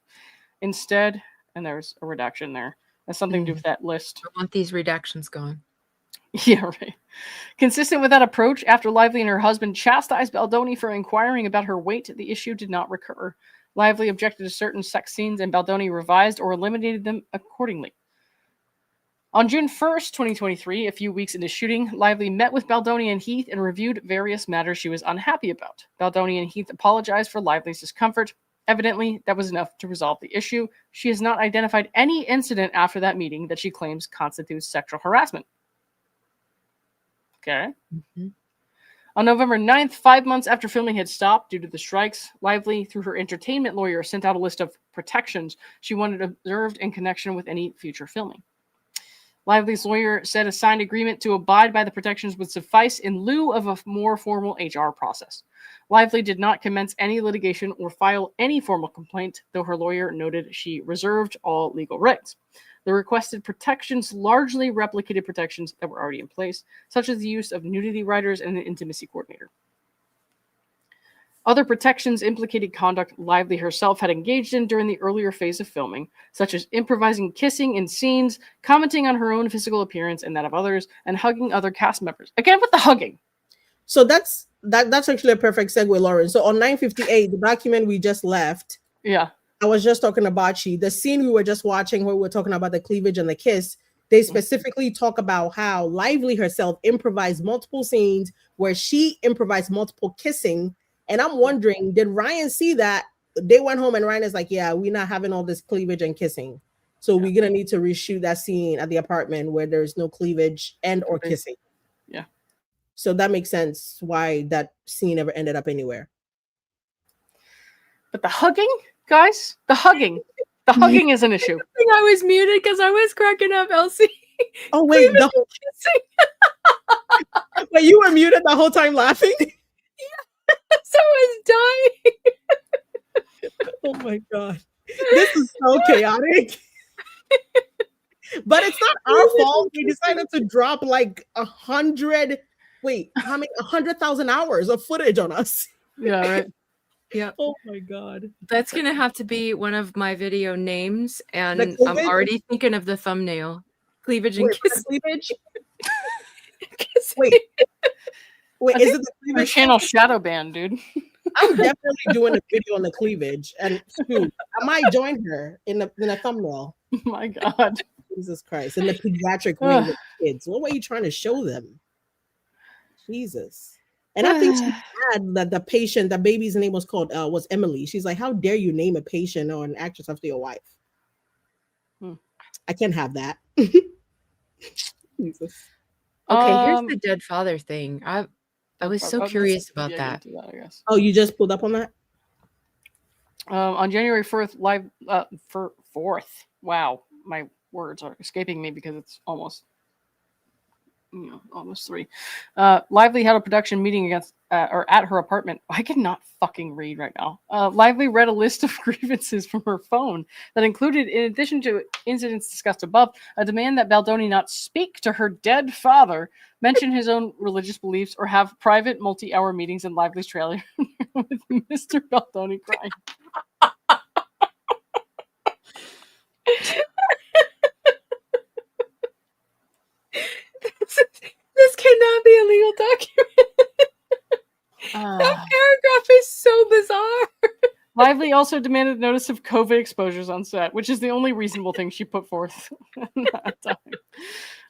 Instead, and there's a redaction there. That's something to do with that list. I want these redactions gone. Yeah, right. Consistent with that approach, after Lively and her husband chastised Baldoni for inquiring about her weight, the issue did not recur. Lively objected to certain sex scenes, and Baldoni revised or eliminated them accordingly. On June 1st, 2023, a few weeks into shooting, Lively met with Baldoni and Heath and reviewed various matters she was unhappy about. Baldoni and Heath apologized for Lively's discomfort. Evidently, that was enough to resolve the issue. She has not identified any incident after that meeting that she claims constitutes sexual harassment. Okay. Mhm. On November 9th, 5 months after filming had stopped due to the strikes, Lively, through her entertainment lawyer, sent out a list of protections she wanted observed in connection with any future filming. Lively's lawyer said a signed agreement to abide by the protections would suffice in lieu of a more formal HR process. Lively did not commence any litigation or file any formal complaint, though her lawyer noted she reserved all legal rights. The requested protections largely replicated protections that were already in place, such as the use of nudity riders and an intimacy coordinator. Other protections implicated conduct Lively herself had engaged in during the earlier phase of filming, such as improvising kissing in scenes, commenting on her own physical appearance and that of others, and hugging other cast members. Again with the hugging. So that's actually a perfect segue, Lauren. So on 958, the document we just left, Yeah. I was just talking about the scene we were just watching where we were talking about the cleavage and the kiss. They specifically talk about how Lively herself improvised multiple scenes where she improvised multiple kissing. And I'm wondering, did Ryan see that? They went home and Ryan is like, yeah, we're not having all this cleavage and kissing. So we're going to need to reshoot that scene at the apartment where there's no cleavage and or kissing. Yeah. So that makes sense why that scene never ended up anywhere. But the hugging, guys, the hugging is an issue. I was muted because I was cracking up, Elsie. Oh wait, but you were muted the whole time laughing. Yeah, so I was dying. Oh my god, this is so chaotic. But it's not our fault. We decided to drop like 100. Wait, how many? 100,000 hours of footage on us. Yeah, right. Yeah. Oh my god. That's gonna have to be one of my video names, and I'm already thinking of the thumbnail. Cleavage and kiss. Cleavage. Wait, is it the cleavage channel shadow ban, dude? I'm definitely doing a video on the cleavage, and Stu, I might join her in a thumbnail. Oh my god. Jesus Christ. In the pediatric wing with kids. What were you trying to show them? Jesus. And I think she had that the patient, the baby's name was called was Emily. She's like, how dare you name a patient or an actress after your wife? I can't have that. Jesus. Okay, here's the dead father thing. I was so curious about that. I guess. Oh, you just pulled up on that? On January 4th, for 4th. Wow, my words are escaping me because it's almost 3. Lively had a production meeting against or at her apartment. I cannot fucking read right now. Lively read a list of grievances from her phone that included, in addition to incidents discussed above, a demand that Baldoni not speak to her dead father, mention his own religious beliefs, or have private multi-hour meetings in Lively's trailer with Mr. Baldoni crying. This cannot be a legal document. That paragraph is so bizarre. Lively also demanded notice of COVID exposures on set, which is the only reasonable thing she put forth at that time.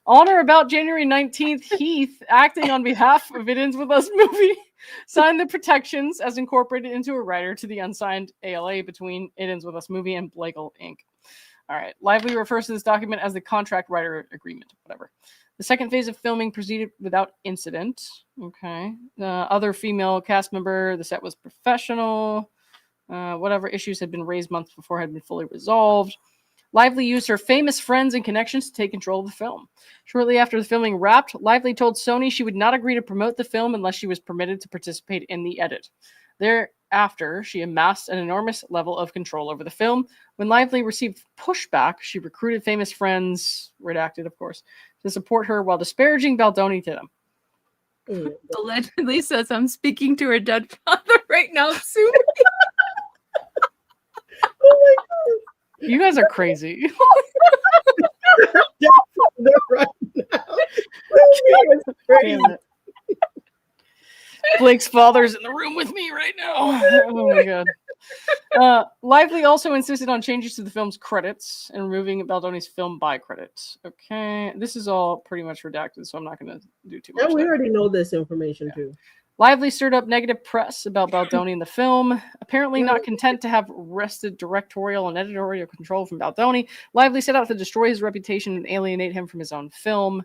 On or about January 19th, Heath, acting on behalf of It Ends With Us movie, signed the protections as incorporated into a rider to the unsigned ALA between It Ends With Us movie and Blagel Inc. All right. Lively refers to this document as the contract writer agreement, whatever. The second phase of filming proceeded without incident. Okay. Other female cast member, the set was professional. Whatever issues had been raised months before had been fully resolved. Lively used her famous friends and connections to take control of the film. Shortly after the filming wrapped, Lively told Sony she would not agree to promote the film unless she was permitted to participate in the edit. Thereafter, she amassed an enormous level of control over the film. When Lively received pushback, she recruited famous friends, redacted of course, to support her while disparaging Baldoni to them. Allegedly says, I'm speaking to her dead father right now. Sue me. Oh my God. You guys are crazy. They're right now. It's crazy. Damn it. Blake's father's in the room with me right now. Oh my god. Lively also insisted on changes to the film's credits and removing Baldoni's film by credits. Okay, this is all pretty much redacted, so I'm not going to do too much. Yeah, we already know this information too. Lively stirred up negative press about Baldoni in the film. Apparently not content to have wrested directorial and editorial control from Baldoni, Lively set out to destroy his reputation and alienate him from his own film.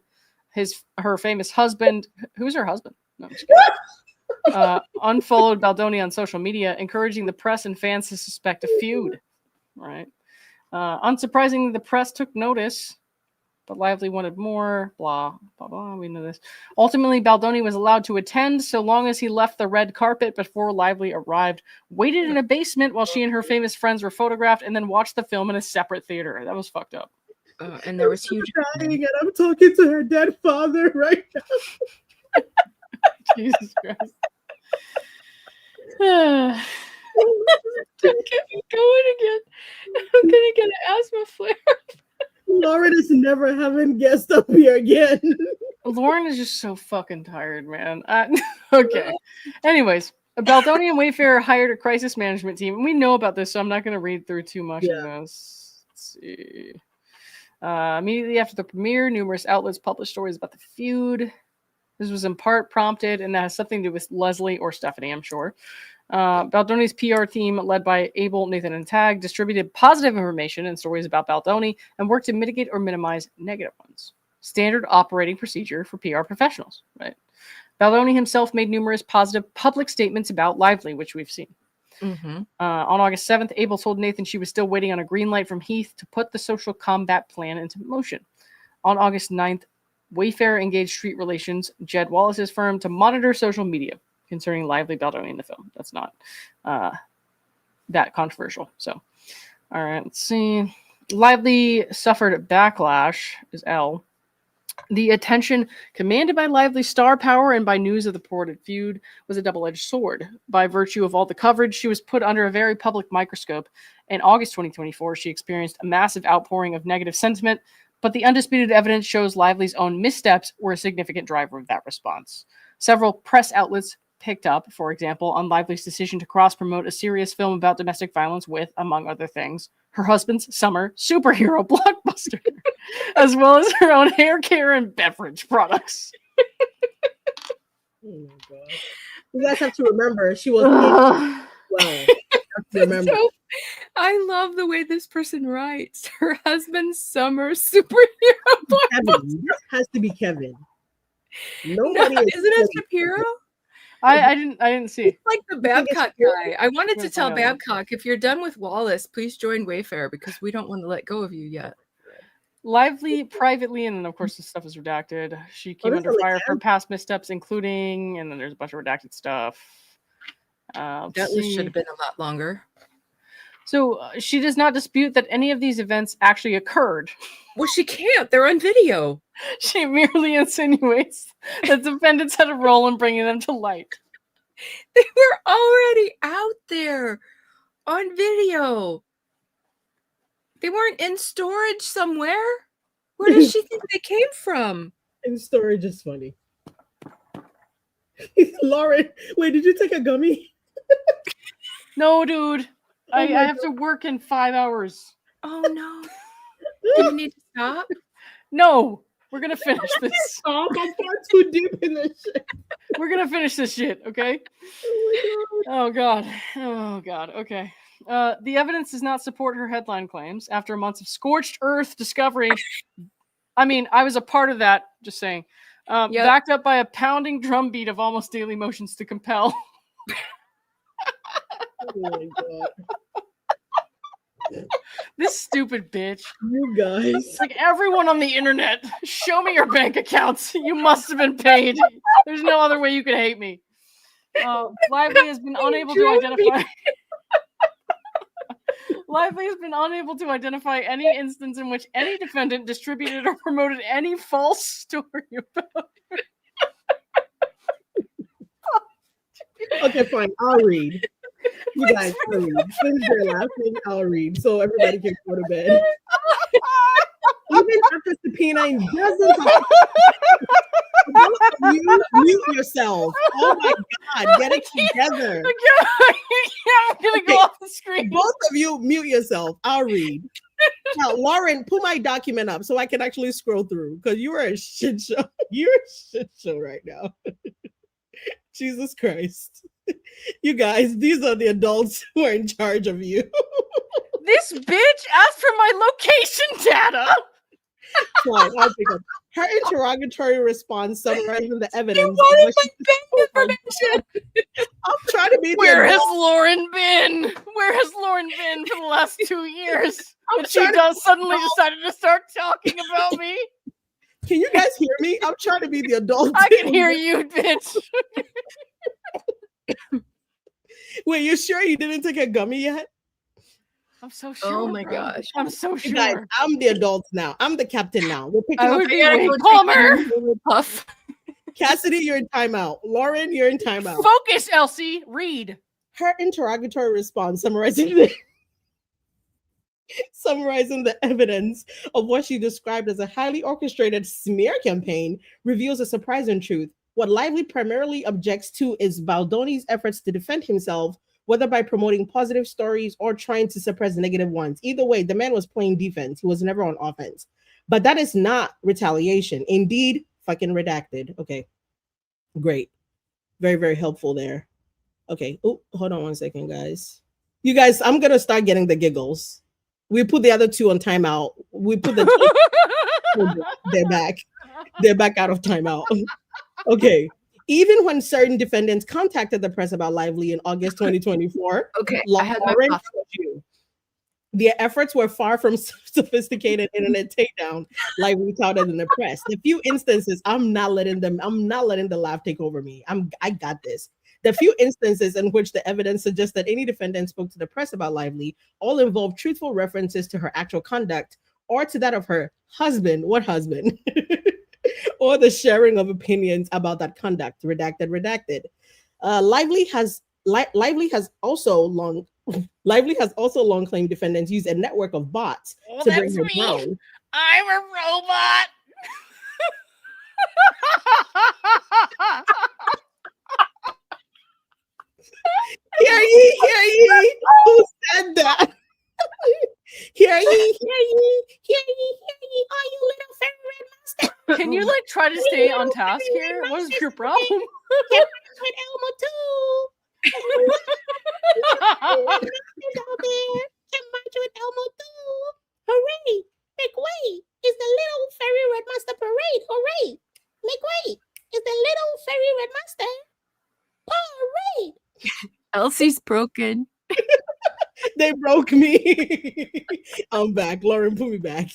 Her famous husband, who's her husband? No, I'm just kidding. Unfollowed Baldoni on social media, encouraging the press and fans to suspect a feud. Right. Unsurprisingly, the press took notice, but Lively wanted more. Blah, blah, blah. We know this. Ultimately, Baldoni was allowed to attend so long as he left the red carpet before Lively arrived, waited in a basement while she and her famous friends were photographed, and then watched the film in a separate theater. That was fucked up. And there was huge. And I'm talking to her dead father right now. Jesus Christ. Don't get me going again. I'm gonna get an asthma flare. Lauren is never having guests up here again. Lauren is just so fucking tired, man. Okay. Anyways, Baldoni and Wayfarer hired a crisis management team. We know about this, so I'm not going to read through too much of this. Let's see. Immediately after the premiere, numerous outlets published stories about the feud. This was in part prompted, and that has something to do with Leslie or Stephanie, I'm sure. Baldoni's PR team, led by Abel, Nathan, and Tag, distributed positive information and stories about Baldoni and worked to mitigate or minimize negative ones. Standard operating procedure for PR professionals, right? Baldoni himself made numerous positive public statements about Lively, which we've seen. Mm-hmm. On August 7th, Abel told Nathan she was still waiting on a green light from Heath to put the social combat plan into motion. On August 9th, Wayfarer engaged Street Relations, Jed Wallace's firm, to monitor social media concerning Lively, Baldoni in the film. That's not that controversial. So, all right, let's see. Lively suffered backlash, is L. The attention commanded by Lively's star power and by news of the purported feud was a double-edged sword. By virtue of all the coverage, she was put under a very public microscope. In August 2024, she experienced a massive outpouring of negative sentiment, but the undisputed evidence shows Lively's own missteps were a significant driver of that response. Several press outlets picked up, for example, on Lively's decision to cross-promote a serious film about domestic violence with, among other things, her husband's summer superhero blockbuster, as well as her own hair care and beverage products. Oh my god! You guys have to remember she was. Well, remember. So, I love the way this person writes. Her husband's summer superhero blockbuster. This has to be Kevin. Nobody isn't it Shapiro? I didn't see. It's like the Babcock guy. I wanted to tell Babcock, if you're done with Wallace, please join Wayfarer because we don't want to let go of you yet. Lively privately, and then of course this stuff is redacted. She came under fire for past missteps, including, and then there's a bunch of redacted stuff. That list should have been a lot longer. So she does not dispute that any of these events actually occurred. Well, she can't. They're on video. She merely insinuates that defendants had a role in bringing them to light. They were already out there on video. They weren't in storage somewhere. Where does she think they came from? In storage is funny. Lauren, wait, did you take a gummy? No, dude. I have to work in 5 hours. Oh, no. Do you need to stop? No. We're going to finish this. Oh, I'm far too deep in this shit. We're going to finish this shit, okay? Oh, God. Oh, God. Okay. The evidence does not support her headline claims. After months of scorched earth discovery, I mean, I was a part of that, just saying. Backed up by a pounding drumbeat of almost daily motions to compel. Oh my God. This stupid bitch. You guys. It's like everyone on the internet, show me your bank accounts. You must have been paid. There's no other way you could hate me. Lively has been unable to identify. Lively has been unable to identify any instance in which any defendant distributed or promoted any false story about her. Okay, fine. I'll read. You guys, I'll read. Since they're laughing, I'll read so everybody can go to bed. Even after subpoenaing dozens of you mute yourself. Oh my God, get it together. I'm gonna go off the screen. Both of you mute yourself. I'll read. Now, Lauren, pull my document up so I can actually scroll through because you are a shit show. You're a shit show right now. Jesus Christ. You guys, these are the adults who are in charge of you. This bitch asked for my location data. Fine, I'll pick up. Her interrogatory response summarizing the evidence. I'm trying to be. Where has Lauren been? Where has Lauren been for the last 2 years? And she suddenly decided to start talking about me. Can you guys hear me? I'm trying to be the adult. I can hear you, bitch. Wait, you sure you didn't take a gummy yet? I'm so sure. Oh my gosh. I'm so sure. Guys, I'm the adult now. I'm the captain now. We're picking up. Wade Palmer. Puff. Cassidy, you're in timeout. Lauren, you're in timeout. Focus, Elsie. Read. Her interrogatory response summarizing the evidence of what she described as a highly orchestrated smear campaign reveals a surprising truth. What Lively primarily objects to is Baldoni's efforts to defend himself, whether by promoting positive stories or trying to suppress negative ones. Either way, the man was playing defense. He was never on offense. But that is not retaliation. Indeed, fucking redacted. Okay, great. Very, very helpful there. Okay. Oh, hold on 1 second, guys. You guys, I'm going to start getting the giggles. We put the other two on timeout. We put the they're back. They're back out of timeout. Okay. Even when certain defendants contacted the press about Lively in August 2024, okay, their efforts were far from sophisticated internet takedown like we touted in the press. The few instances, I'm not letting the laugh take over me. I got this. The few instances in which the evidence suggests that any defendant spoke to the press about Lively all involve truthful references to her actual conduct or to that of her husband. What husband? Or the sharing of opinions about that conduct. Redacted. Lively has also long claimed defendants use a network of bots to bring her down. I'm a robot. Hear ye, who said that? Hear ye, are you little fairy red monster? Can you like try to stay on task here? What is your problem? With Elmo too. Hooray! Make way! It's the little fairy red monster parade! Hooray! Make way! It's the little fairy red monster parade! Elsie's broken. They broke me. I'm back. Lauren, put me back.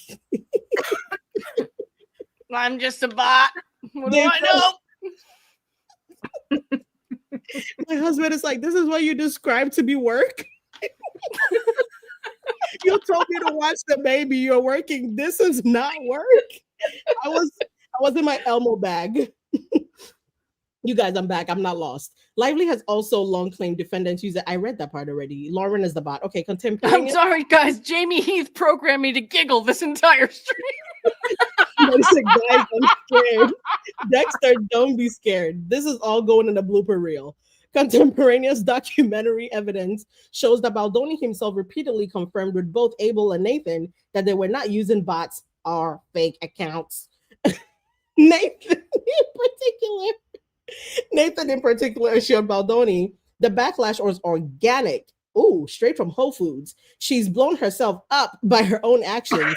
I'm just a bot. What do I know? My husband is like, this is what you describe to be work? You told me to watch the baby. You're working. This is not work. I was in my Elmo bag. You guys, I'm back. I'm not lost. Lively has also long claimed defendants use it. I read that part already. Lauren is the bot. Okay, contemporary. I'm sorry, guys. Jamie Heath programmed me to giggle this entire stream. Guys, I'm scared. Dexter, don't be scared. This is all going in a blooper reel. Contemporaneous documentary evidence shows that Baldoni himself repeatedly confirmed with both Abel and Nathan that they were not using bots or fake accounts. Nathan in particular assured Baldoni the backlash was organic. Ooh, straight from Whole Foods. She's blown herself up by her own actions.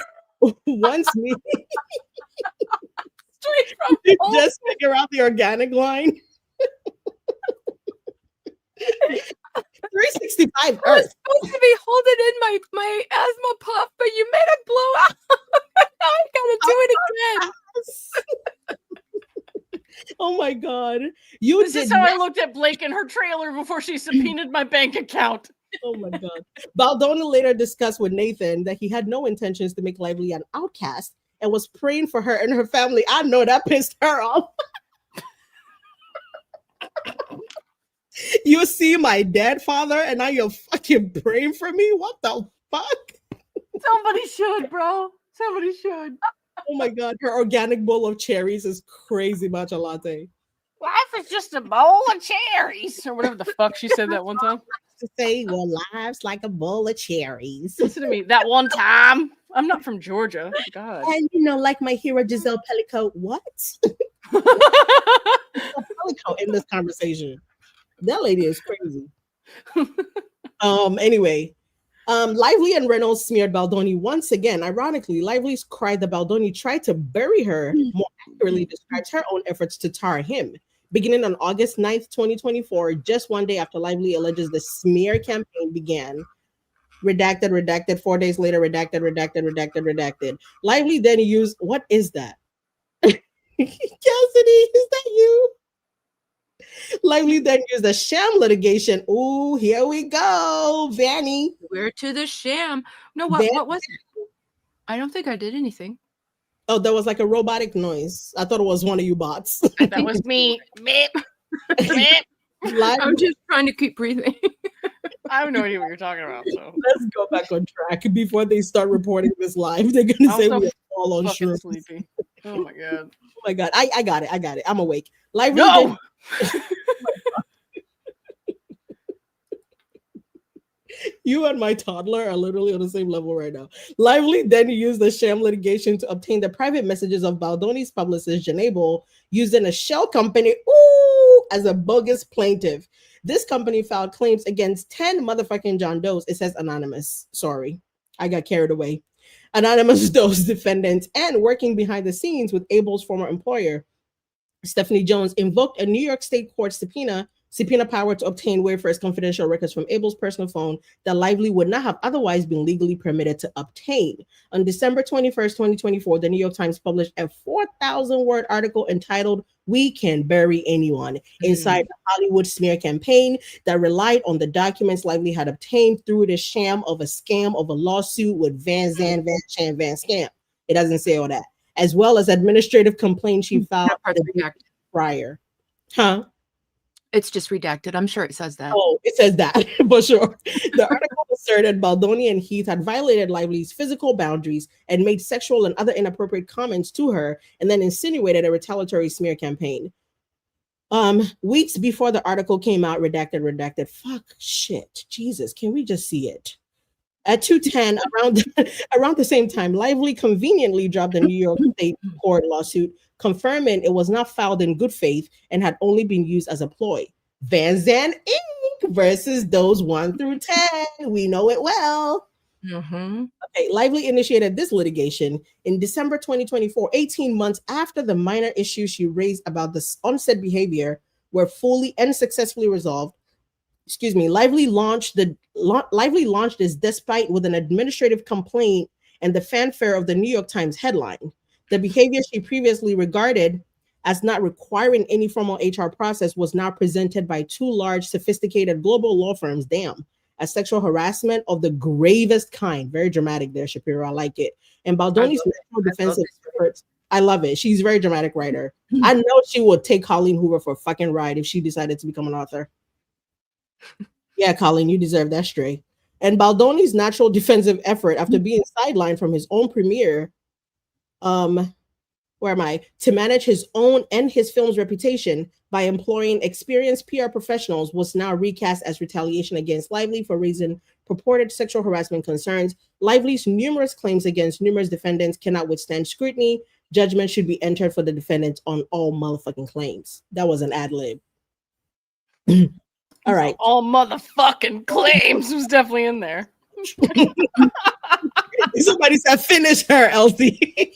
Once me straight from just figure out the organic line. 360 65 I was Earth. supposed to be holding in my asthma puff, but you made it blow out. Now I gotta do it again. Oh my God. You This did is how I not- looked at Blake in her trailer before she subpoenaed my bank account. Oh my God. Baldoni later discussed with Nathan that he had no intentions to make Lively an outcast and was praying for her and her family. I know that pissed her off. You see my dead father and now you're fucking praying for me? What the fuck? Somebody should, bro. Somebody should. Oh my God. Her organic bowl of cherries is crazy matcha latte. Life is just a bowl of cherries, or whatever the fuck she said that one time. To say, well, life's like a bowl of cherries. Listen to me. That one time. I'm not from Georgia. God. And like my hero Giselle Pellico. What? Pellico in this conversation. That lady is crazy. Anyway, Lively and Reynolds smeared Baldoni once again. Ironically, Lively's cried that Baldoni tried to bury her, more accurately describes her own efforts to tar him. Beginning on August 9th, 2024, just one day after Lively alleges the smear campaign began. Redacted, 4 days later, redacted. Lively then used, what is that? Cassidy, is that you? Lively then used the sham litigation. Ooh, here we go, Vanny. We're to the sham. No, Van- what was it? I don't think I did anything. Oh, there was like a robotic noise. I thought it was one of you bots. That was me. Meep. Meep. I'm just trying to keep breathing. I have no idea what you're talking about. So Let's go back on track before they start reporting this live. They're gonna say I'm we're so all on fucking shrooms. sleepy. Oh my God. Oh my God, I got it. I'm awake. Lively No. You and my toddler are literally on the same level right now. Lively then used the sham litigation to obtain the private messages of Baldoni's publicist, Janable, used in a shell company as a bogus plaintiff. This company filed claims against 10 motherfucking John Does. It says anonymous. Sorry, I got carried away. Anonymous Does defendants, and working behind the scenes with Abel's former employer, Stephanie Jones, invoked a New York State court subpoena power to obtain Wayfair's confidential records from Abel's personal phone that Lively would not have otherwise been legally permitted to obtain. On December 21st, 2024, the New York Times published a 4,000-word article entitled "We Can Bury Anyone" inside the Hollywood smear campaign that relied on the documents Lively had obtained through the sham of a scam of a lawsuit with Van Scam. It doesn't say all that. As well as administrative complaints she filed prior. Huh? It's just redacted. I'm sure it says that. Oh, it says that for sure. The article asserted Baldoni and Heath had violated Lively's physical boundaries and made sexual and other inappropriate comments to her, and then insinuated a retaliatory smear campaign. Weeks before the article came out, redacted. Fuck shit. Jesus, can we just see it? At 2:10, around the same time, Lively conveniently dropped the New York State court lawsuit, confirming it was not filed in good faith and had only been used as a ploy. Van Zandt Inc. versus those 1 through 10. We know it well. Mm-hmm. Okay, Lively initiated this litigation in December 2024, 18 months after the minor issues she raised about this unsaid behavior were fully and successfully resolved. Lively launched this despite with an administrative complaint and the fanfare of the New York Times headline. The behavior she previously regarded as not requiring any formal HR process was now presented by 2 large, sophisticated global law firms, as sexual harassment of the gravest kind. Very dramatic there, Shapiro. I like it. And Baldoni's national defensive efforts. I love it. She's a very dramatic writer. I know she would take Colleen Hoover for a fucking ride if she decided to become an author. Yeah, Colleen, you deserve that stray. And Baldoni's natural defensive effort after being sidelined from his own premiere, to manage his own and his film's reputation by employing experienced PR professionals was now recast as retaliation against Lively for raising purported sexual harassment concerns. Lively's numerous claims against numerous defendants cannot withstand scrutiny. Judgment should be entered for the defendants on all motherfucking claims. That was an ad lib. All right. All motherfucking claims was definitely in there. Somebody said, finish her, Elsie.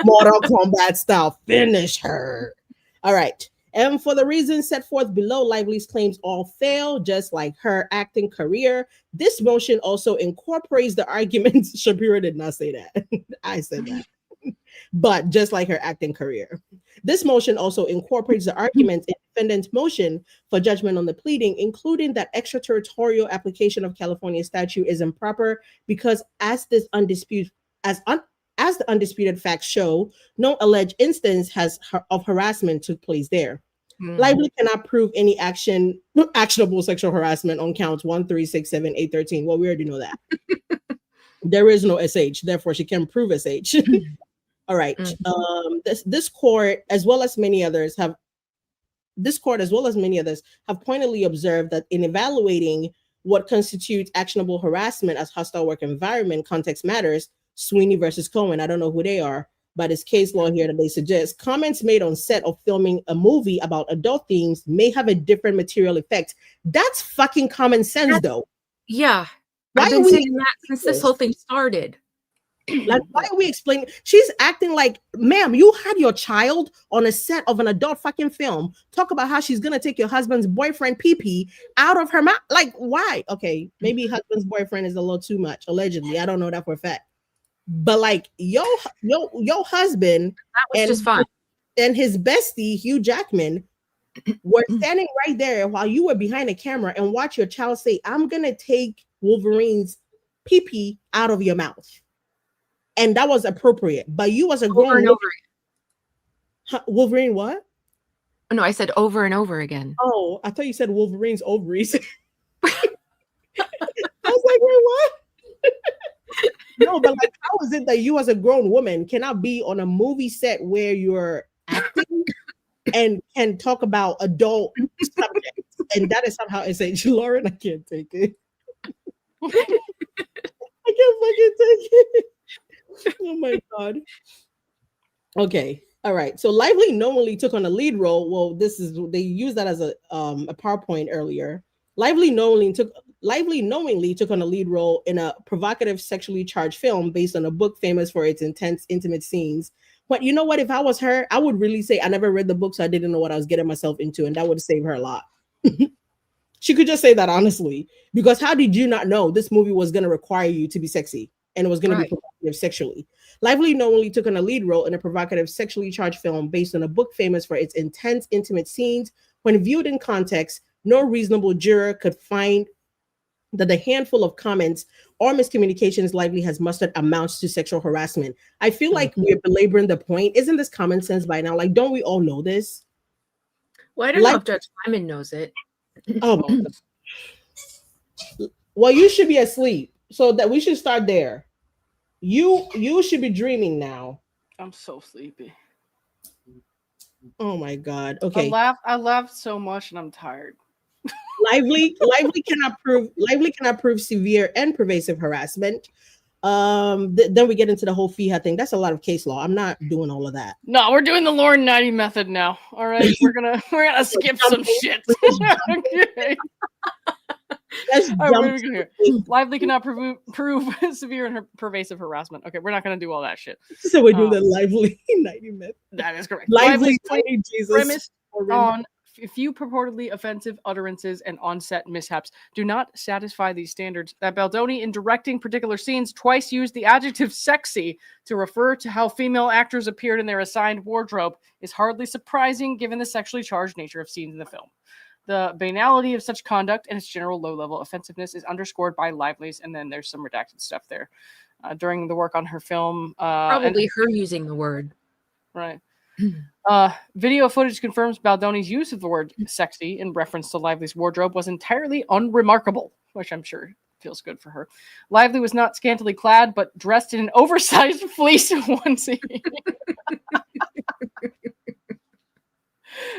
Mortal Kombat style, finish her. All right. And for the reasons set forth below, Lively's claims all fail, just like her acting career. This motion also incorporates the arguments. Shapiro did not say that. I said that. But just like her acting career. This motion also incorporates the arguments in defendant's motion for judgment on the pleading, including that extraterritorial application of California statute is improper because as the undisputed facts show, no alleged instance of harassment took place there. Lively cannot prove any actionable sexual harassment on counts 1, 3, 6, 7, 8, 13. Well, we already know that. There is no SH, therefore she can prove SH. All right. This court, as well as many others, have pointedly observed that in evaluating what constitutes actionable harassment as hostile work environment, context matters. Sweeney versus Cohen, I don't know who they are, but it's case law here that they suggest comments made on set of filming a movie about adult themes may have a different material effect. That's fucking common sense, though. Yeah. Why I've been saying that since this whole thing started. Like, why are we explaining? She's acting like, ma'am, you had your child on a set of an adult fucking film. Talk about how she's gonna take your husband's boyfriend pee out of her mouth. Like, why? Okay, maybe husband's boyfriend is a little too much, allegedly. I don't know that for a fact. But like, your husband that was just fine. And his bestie, Hugh Jackman, were standing right there while you were behind the camera and watch your child say, I'm gonna take Wolverine's pee out of your mouth. And that was appropriate. But you as a grown over woman, Wolverine what? No, I said over and over again. Oh, I thought you said Wolverine's ovaries. I was like, wait, what? No, but like, how is it that you as a grown woman cannot be on a movie set where you're acting and can talk about adult subjects? And that is somehow SH. Lauren, I can't take it. I can't fucking take it. Oh my god. Okay. All right. So Lively knowingly took on a lead role. Well, they used that as a PowerPoint earlier. Lively knowingly took on a lead role in a provocative sexually charged film based on a book famous for its intense intimate scenes. But you know what? If I was her, I would really say I never read the book, so I didn't know what I was getting myself into, and that would save her a lot. She could just say that honestly, because how did you not know this movie was going to require you to be sexy? And it was going to be provocative sexually. Lively knowingly took on a lead role in a provocative sexually charged film based on a book famous for its intense, intimate scenes. When viewed in context, no reasonable juror could find that the handful of comments or miscommunications Lively has mustered amounts to sexual harassment. I feel like we're belaboring the point. Isn't this common sense by now? Like, don't we all know this? Well, I don't know if Judge Simon knows it. Oh, well, you should be asleep. So that we should start there. You should be dreaming now. I'm so sleepy. Oh my god. Okay. I laughed so much and I'm tired. Lively cannot prove severe and pervasive harassment. Then we get into the whole FIHA thing. That's a lot of case law. I'm not doing all of that. No, we're doing the Lauren 90 method now. All right, we're gonna skip some shit. Okay. All right, here. Lively cannot prove severe and pervasive harassment. Okay, we're not gonna do all that shit. So we do the Lively 90 method. That is correct. Lively Jesus. Premised on few purportedly offensive utterances and on-set mishaps do not satisfy these standards. That Baldoni, in directing particular scenes, twice used the adjective sexy to refer to how female actors appeared in their assigned wardrobe is hardly surprising given the sexually charged nature of scenes in the film. The banality of such conduct and its general low-level offensive-ness is underscored by Lively's, and then there's some redacted stuff there. During the work on her film... Probably her using the word. Right. Video footage confirms Baldoni's use of the word sexy in reference to Lively's wardrobe was entirely unremarkable, which I'm sure feels good for her. Lively was not scantily clad, but dressed in an oversized fleece onesie.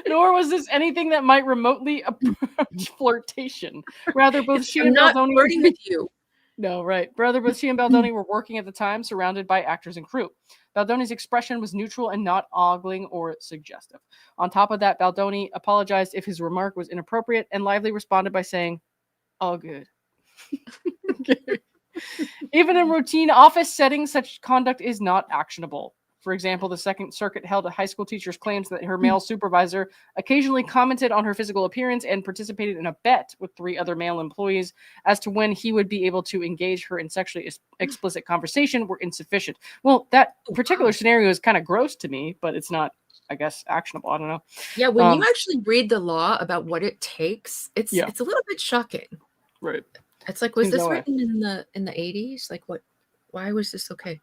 Nor was this anything that might remotely approach flirtation. Rather, both she and Baldoni were flirting with you. No, right. Rather, both she and Baldoni were working at the time, surrounded by actors and crew. Baldoni's expression was neutral and not ogling or suggestive. On top of that, Baldoni apologized if his remark was inappropriate, and Lively responded by saying, "All good." Even in routine office settings, such conduct is not actionable. For example, the Second Circuit held a high school teacher's claims that her male supervisor occasionally commented on her physical appearance and participated in a bet with 3 other male employees as to when he would be able to engage her in sexually explicit conversation were insufficient. Well, that particular scenario is kind of gross to me, but it's not, I guess, actionable. I don't know. Yeah, when you actually read the law about what it takes, it's a little bit shocking. Right. It's like, was this written in the 80s? Like, what? Why was this okay?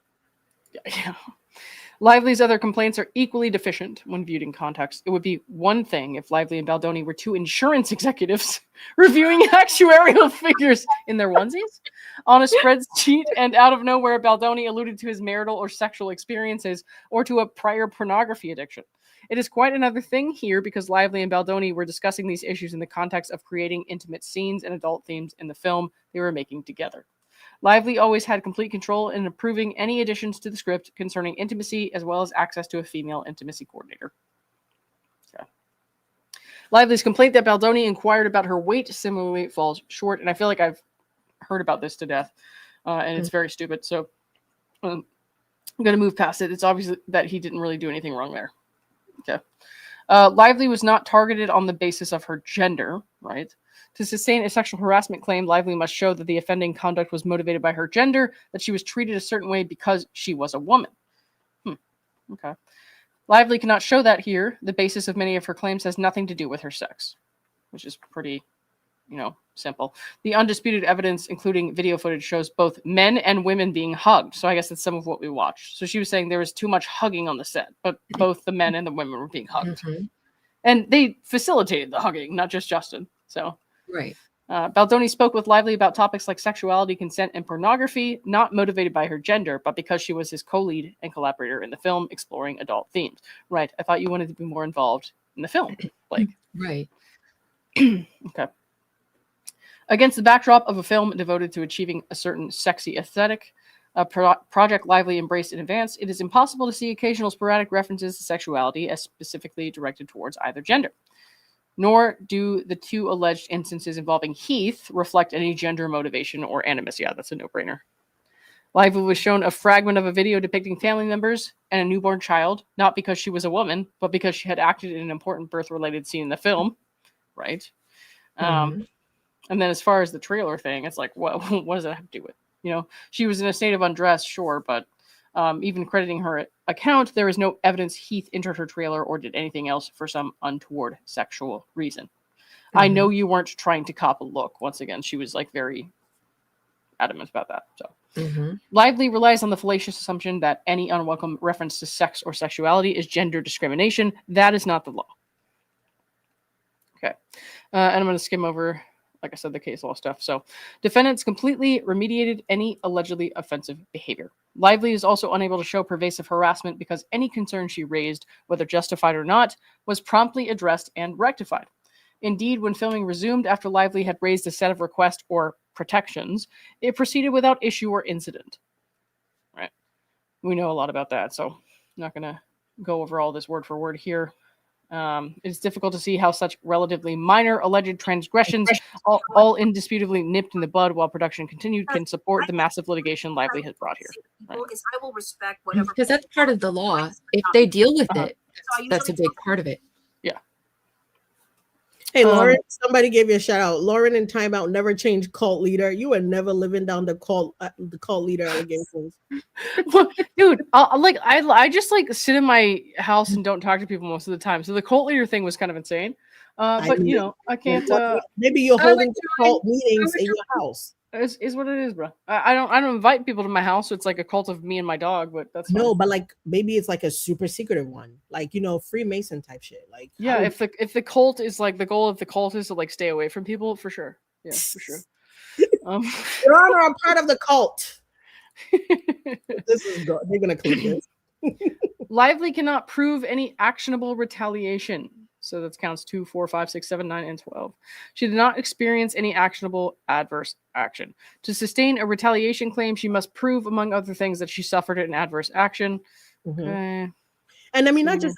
Yeah. Lively's other complaints are equally deficient when viewed in context. It would be one thing if Lively and Baldoni were 2 insurance executives reviewing actuarial figures in their onesies on a spreadsheet, and out of nowhere, Baldoni alluded to his marital or sexual experiences or to a prior pornography addiction. It is quite another thing here because Lively and Baldoni were discussing these issues in the context of creating intimate scenes and adult themes in the film they were making together. Lively always had complete control in approving any additions to the script concerning intimacy, as well as access to a female intimacy coordinator. Okay. Lively's complaint that Baldoni inquired about her weight similarly falls short, and I feel like I've heard about this to death, and it's very stupid, so I'm going to move past it. It's obvious that he didn't really do anything wrong there. Okay. Lively was not targeted on the basis of her gender, right? To sustain a sexual harassment claim, Lively must show that the offending conduct was motivated by her gender, that she was treated a certain way because she was a woman. Okay. Lively cannot show that here. The basis of many of her claims has nothing to do with her sex, which is pretty, simple. The undisputed evidence, including video footage, shows both men and women being hugged. So I guess that's some of what we watched. So she was saying there was too much hugging on the set, but both the men and the women were being hugged. Mm-hmm. And they facilitated the hugging, not just Justin. So... Right. Baldoni spoke with Lively about topics like sexuality, consent, and pornography, not motivated by her gender, but because she was his co-lead and collaborator in the film exploring adult themes. Right. I thought you wanted to be more involved in the film. Like, right. Okay. Against the backdrop of a film devoted to achieving a certain sexy aesthetic, a project Lively embraced in advance, it is impossible to see occasional sporadic references to sexuality as specifically directed towards either gender. Nor do the 2 alleged instances involving Heath reflect any gender motivation or animus. Yeah, that's a no-brainer. Lively was shown a fragment of a video depicting family members and a newborn child, not because she was a woman, but because she had acted in an important birth-related scene in the film, right? And then as far as the trailer thing, it's like, what does that have to do with? She was in a state of undress, sure, but even crediting her account, there is no evidence Heath entered her trailer or did anything else for some untoward sexual reason. I know you weren't trying to cop a look. Once again, she was like very adamant about that. So Lively relies on the fallacious assumption that any unwelcome reference to sex or sexuality is gender discrimination. That is not the law. Okay. And I'm going to skim over, like I said, the case law stuff. So defendants completely remediated any allegedly offensive behavior. Lively is also unable to show pervasive harassment because any concern she raised, whether justified or not, was promptly addressed and rectified. Indeed, when filming resumed after Lively had raised a set of requests or protections, it proceeded without issue or incident. Right? We know a lot about that, so I'm not going to go over all this word for word here. It's difficult to see how such relatively minor alleged transgressions, all indisputably nipped in the bud while production continued, can support the massive litigation Lively has brought here. Right? I will respect whatever. Because that's part of the law. If they deal with it, that's a big part of it. Yeah. Hey, Lauren, somebody gave you a shout out. Lauren in Timeout never changed cult leader. You were never living down the cult leader allegations. Dude, I just like sit in my house and don't talk to people most of the time. So the cult leader thing was kind of insane. But I can't. Maybe you're holding cult meetings in your house. Is what it is, bro. I don't invite people to my house. So it's like a cult of me and my dog, but that's fine. No, but like maybe it's like a super secretive one, like Freemason type shit. Like if the cult is like the goal of the cult is to like stay away from people, for sure. Yeah, for sure. Your Honor, I'm part of the cult. This is good. They're gonna clip this. Lively cannot prove any actionable retaliation. So that counts 2, 4, 5, 6, 7, 9, and 12. She did not experience any actionable adverse action. To sustain a retaliation claim, she must prove, among other things, that she suffered an adverse action. And I mean, not just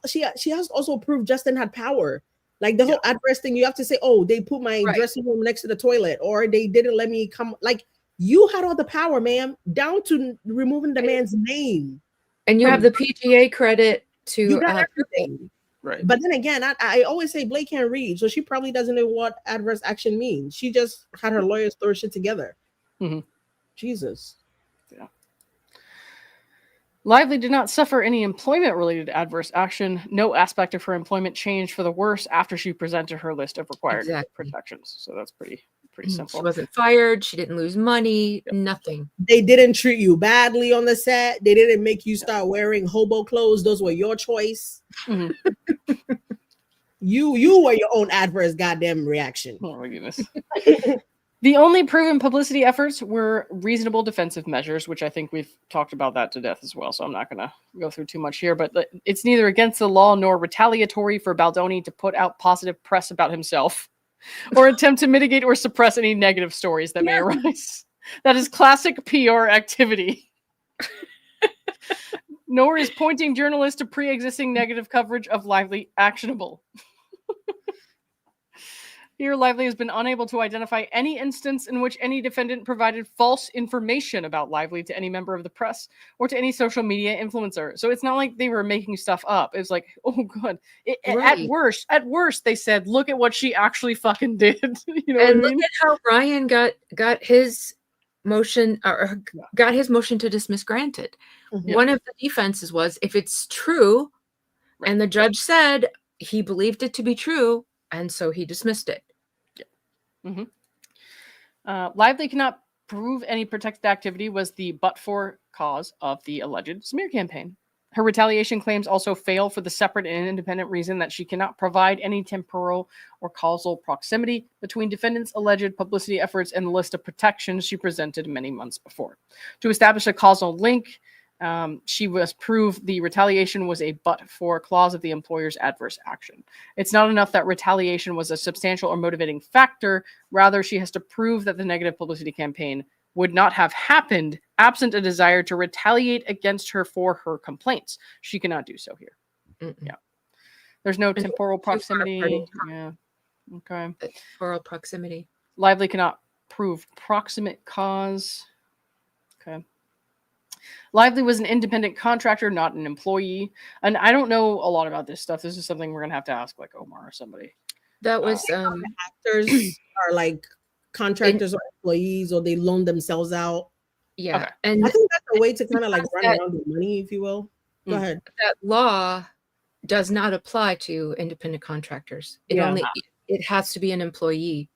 she has also proved Justin had power. Like the whole adverse thing, you have to say, oh, they put my dressing room next to the toilet, or they didn't let me come. Like you had all the power, ma'am, down to removing the man's name. And you have the PGA credit You to got prove it. everything. Right. But then again, I always say Blake can't read, so she probably doesn't know what adverse action means. She just had her lawyers throw shit together. Mhm. Jesus. Yeah. Lively did not suffer any employment-related adverse action. No aspect of her employment changed for the worse after she presented her list of required Exactly. protections. So that's pretty She simple. wasn't fired. She didn't lose money. Yep. Nothing. They didn't treat you badly on the set. They didn't make you start wearing hobo clothes. Those were your choice. Mhm. You were your own adverse goddamn reaction. Oh my goodness. The only proven publicity efforts were reasonable defensive measures, which I think we've talked about that to death as well. So I'm not going to go through too much here, but it's neither against the law nor retaliatory for Baldoni to put out positive press about himself or attempt to mitigate or suppress any negative stories that may arise. That is classic PR activity. Nor is pointing journalists to pre-existing negative coverage of Lively actionable. Here, Lively has been unable to identify any instance in which any defendant provided false information about Lively to any member of the press or to any social media influencer. So it's not like they were making stuff up. It was like, oh, good. Right. At worst, they said, look at what she actually fucking did. You know And what I mean? look at how Ryan got his motion or got his motion to dismiss granted. Yeah. One of the defenses was if it's true, and the judge said he believed it to be true, and so he dismissed it. Lively cannot prove any protected activity was the but-for cause of the alleged smear campaign. Her retaliation claims also fail for the separate and independent reason that she cannot provide any temporal or causal proximity between defendants' alleged publicity efforts and the list of protections she presented many months before. To establish a causal link, she must prove the retaliation was a but-for clause of the employer's adverse action. It's not enough that retaliation was a substantial or motivating factor. Rather, she has to prove that the negative publicity campaign would not have happened absent a desire to retaliate against her for her complaints. She cannot do so here. Yeah. There's no temporal proximity. Yeah. Okay. Temporal proximity. Lively cannot prove proximate cause. Okay. Lively was an independent contractor, not an employee. And I don't know a lot about this stuff. This is something we're going to have to ask like Omar or somebody. That was actors are like contractors or employees, or they loan themselves out. Yeah. Okay. And I think that's a way to kind of like run around with money, if you will. Go ahead. That law does not apply to independent contractors. It has to be an employee.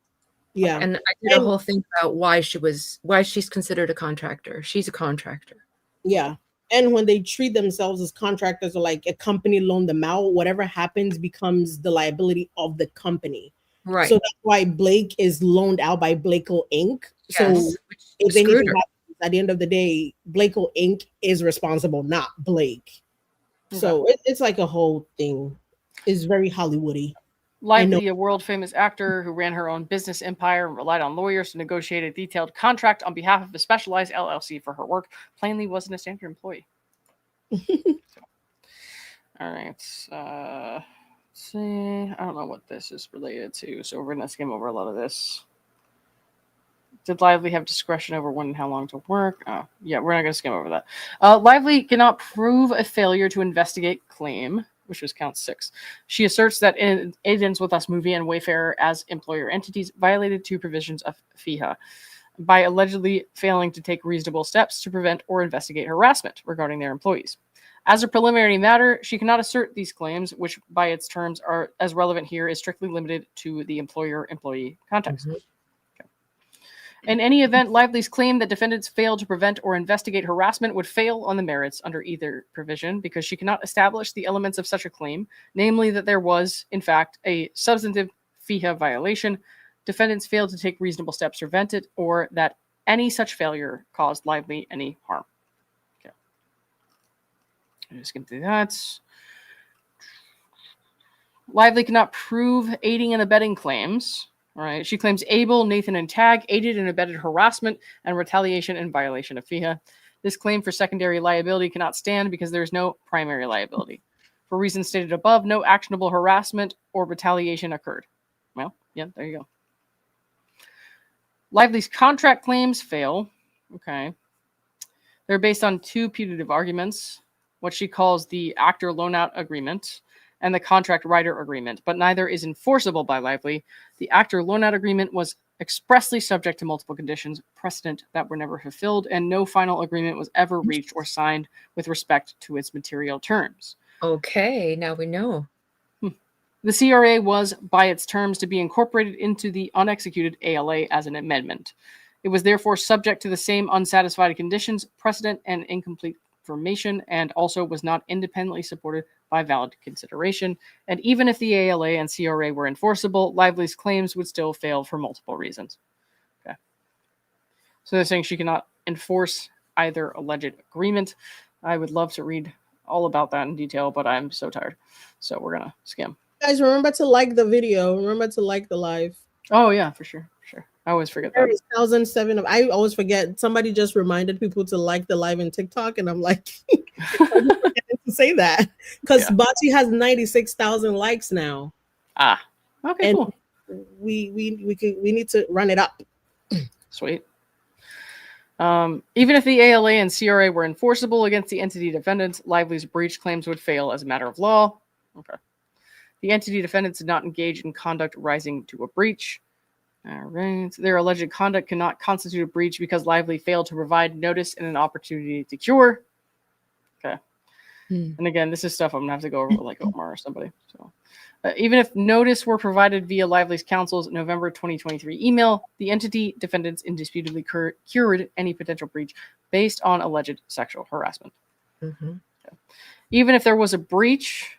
Yeah. And I did a whole thing about why she's considered a contractor. She's a contractor. Yeah. And when they treat themselves as contractors or like a company loaned them out, whatever happens becomes the liability of the company. Right. So that's why Blake is loaned out by Blakeo Inc. Yes. So if anything happens at the end of the day, Blakeo Inc. is responsible, not Blake. Okay. So it's like a whole thing. It's very Hollywoody. Lively, a world-famous actor who ran her own business empire and relied on lawyers to negotiate a detailed contract on behalf of a specialized LLC for her work, plainly wasn't a standard employee. All right. Let's see. I don't know what this is related to, so we're going to skim over a lot of this. Did Lively have discretion over when and how long to work? Oh, yeah, we're not going to skim over that. Lively cannot prove a failure to investigate claim, which was count 6. She asserts that in Agents With Us movie and Wayfarer as employer entities violated 2 provisions of FIHA by allegedly failing to take reasonable steps to prevent or investigate harassment regarding their employees. As a preliminary matter, she cannot assert these claims, which by its terms are as relevant here is strictly limited to the employer-employee context. Mm-hmm. In any event, Lively's claim that defendants failed to prevent or investigate harassment would fail on the merits under either provision because she cannot establish the elements of such a claim, namely that there was, in fact, a substantive FIHA violation, defendants failed to take reasonable steps to prevent it, or that any such failure caused Lively any harm. Okay. I'm just going to do that. Lively cannot prove aiding and abetting claims. All right. She claims Abel, Nathan, and Tag aided and abetted harassment and retaliation in violation of FIHA. This claim for secondary liability cannot stand because there is no primary liability. For reasons stated above, no actionable harassment or retaliation occurred. Well, yeah, there you go. Lively's contract claims fail. Okay. They're based on 2 putative arguments. what she calls the actor loan-out agreement and the contract writer agreement, but neither is enforceable by Lively. The actor loan-out agreement was expressly subject to multiple conditions precedent that were never fulfilled, and no final agreement was ever reached or signed with respect to its material terms. Okay, now we know. The CRA was, by its terms, to be incorporated into the unexecuted ALA as an amendment. It was therefore subject to the same unsatisfied conditions, precedent, and incomplete information, and also was not independently supported by valid consideration. And even if the ALA and CRA were enforceable, Lively's claims would still fail for multiple reasons. Okay. So they're saying she cannot enforce either alleged agreement. I would love to read all about that in detail, but I'm so tired. So we're going to skim. Guys, remember to like the video. Remember to like the live. Oh, yeah, for sure. I always forget that. 1007 of I always forget. Somebody just reminded people to like the live in TikTok, and I'm like, I just forget to say that because Bachi has 96,000 likes now. Ah, okay, and cool. We need to run it up. Sweet. Even if the ALA and CRA were enforceable against the entity defendants, Lively's breach claims would fail as a matter of law. Okay. The entity defendants did not engage in conduct rising to a breach. All right. Their alleged conduct cannot constitute a breach because Lively failed to provide notice and an opportunity to cure. Okay. And again, this is stuff I'm going to have to go over with like Omar or somebody. So, even if notice were provided via Lively's counsel's November 2023 email, the entity defendants indisputably cured any potential breach based on alleged sexual harassment. Okay. Even if there was a breach,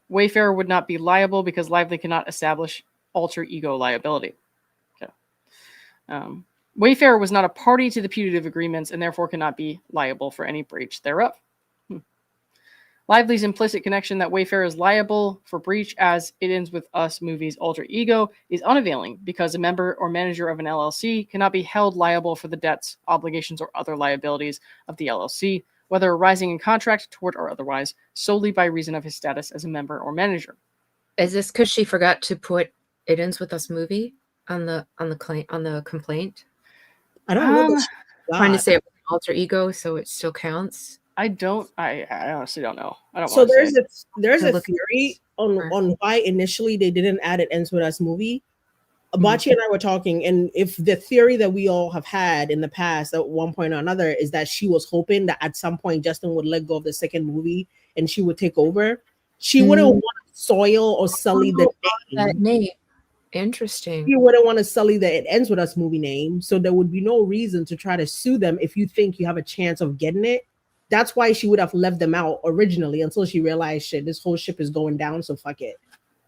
Wayfarer would not be liable because Lively cannot establish alter ego liability. Wayfarer was not a party to the putative agreements and therefore cannot be liable for any breach thereof. Lively's implicit connection that Wayfarer is liable for breach as It Ends With Us movie's alter ego is unavailing because a member or manager of an LLC cannot be held liable for the debts, obligations, or other liabilities of the LLC, whether arising in contract, tort, or otherwise, solely by reason of his status as a member or manager. Is this because she forgot to put It Ends With Us movie on the complaint? I don't know. Trying to say it was an alter ego, so it still counts. I honestly don't know. I don't. So there's a theory on why initially they didn't add It Ends With Us movie. Bachi and I were talking, and if the theory that we all have had in the past at one point or another is that she was hoping that at some point Justin would let go of the second movie and she would take over, she wouldn't want to soil or sully the name. Interesting. You wouldn't want to sully the It Ends With Us movie name, so there would be no reason to try to sue them if you think you have a chance of getting it. That's why she would have left them out originally until she realized, shit, this whole ship is going down, so fuck it.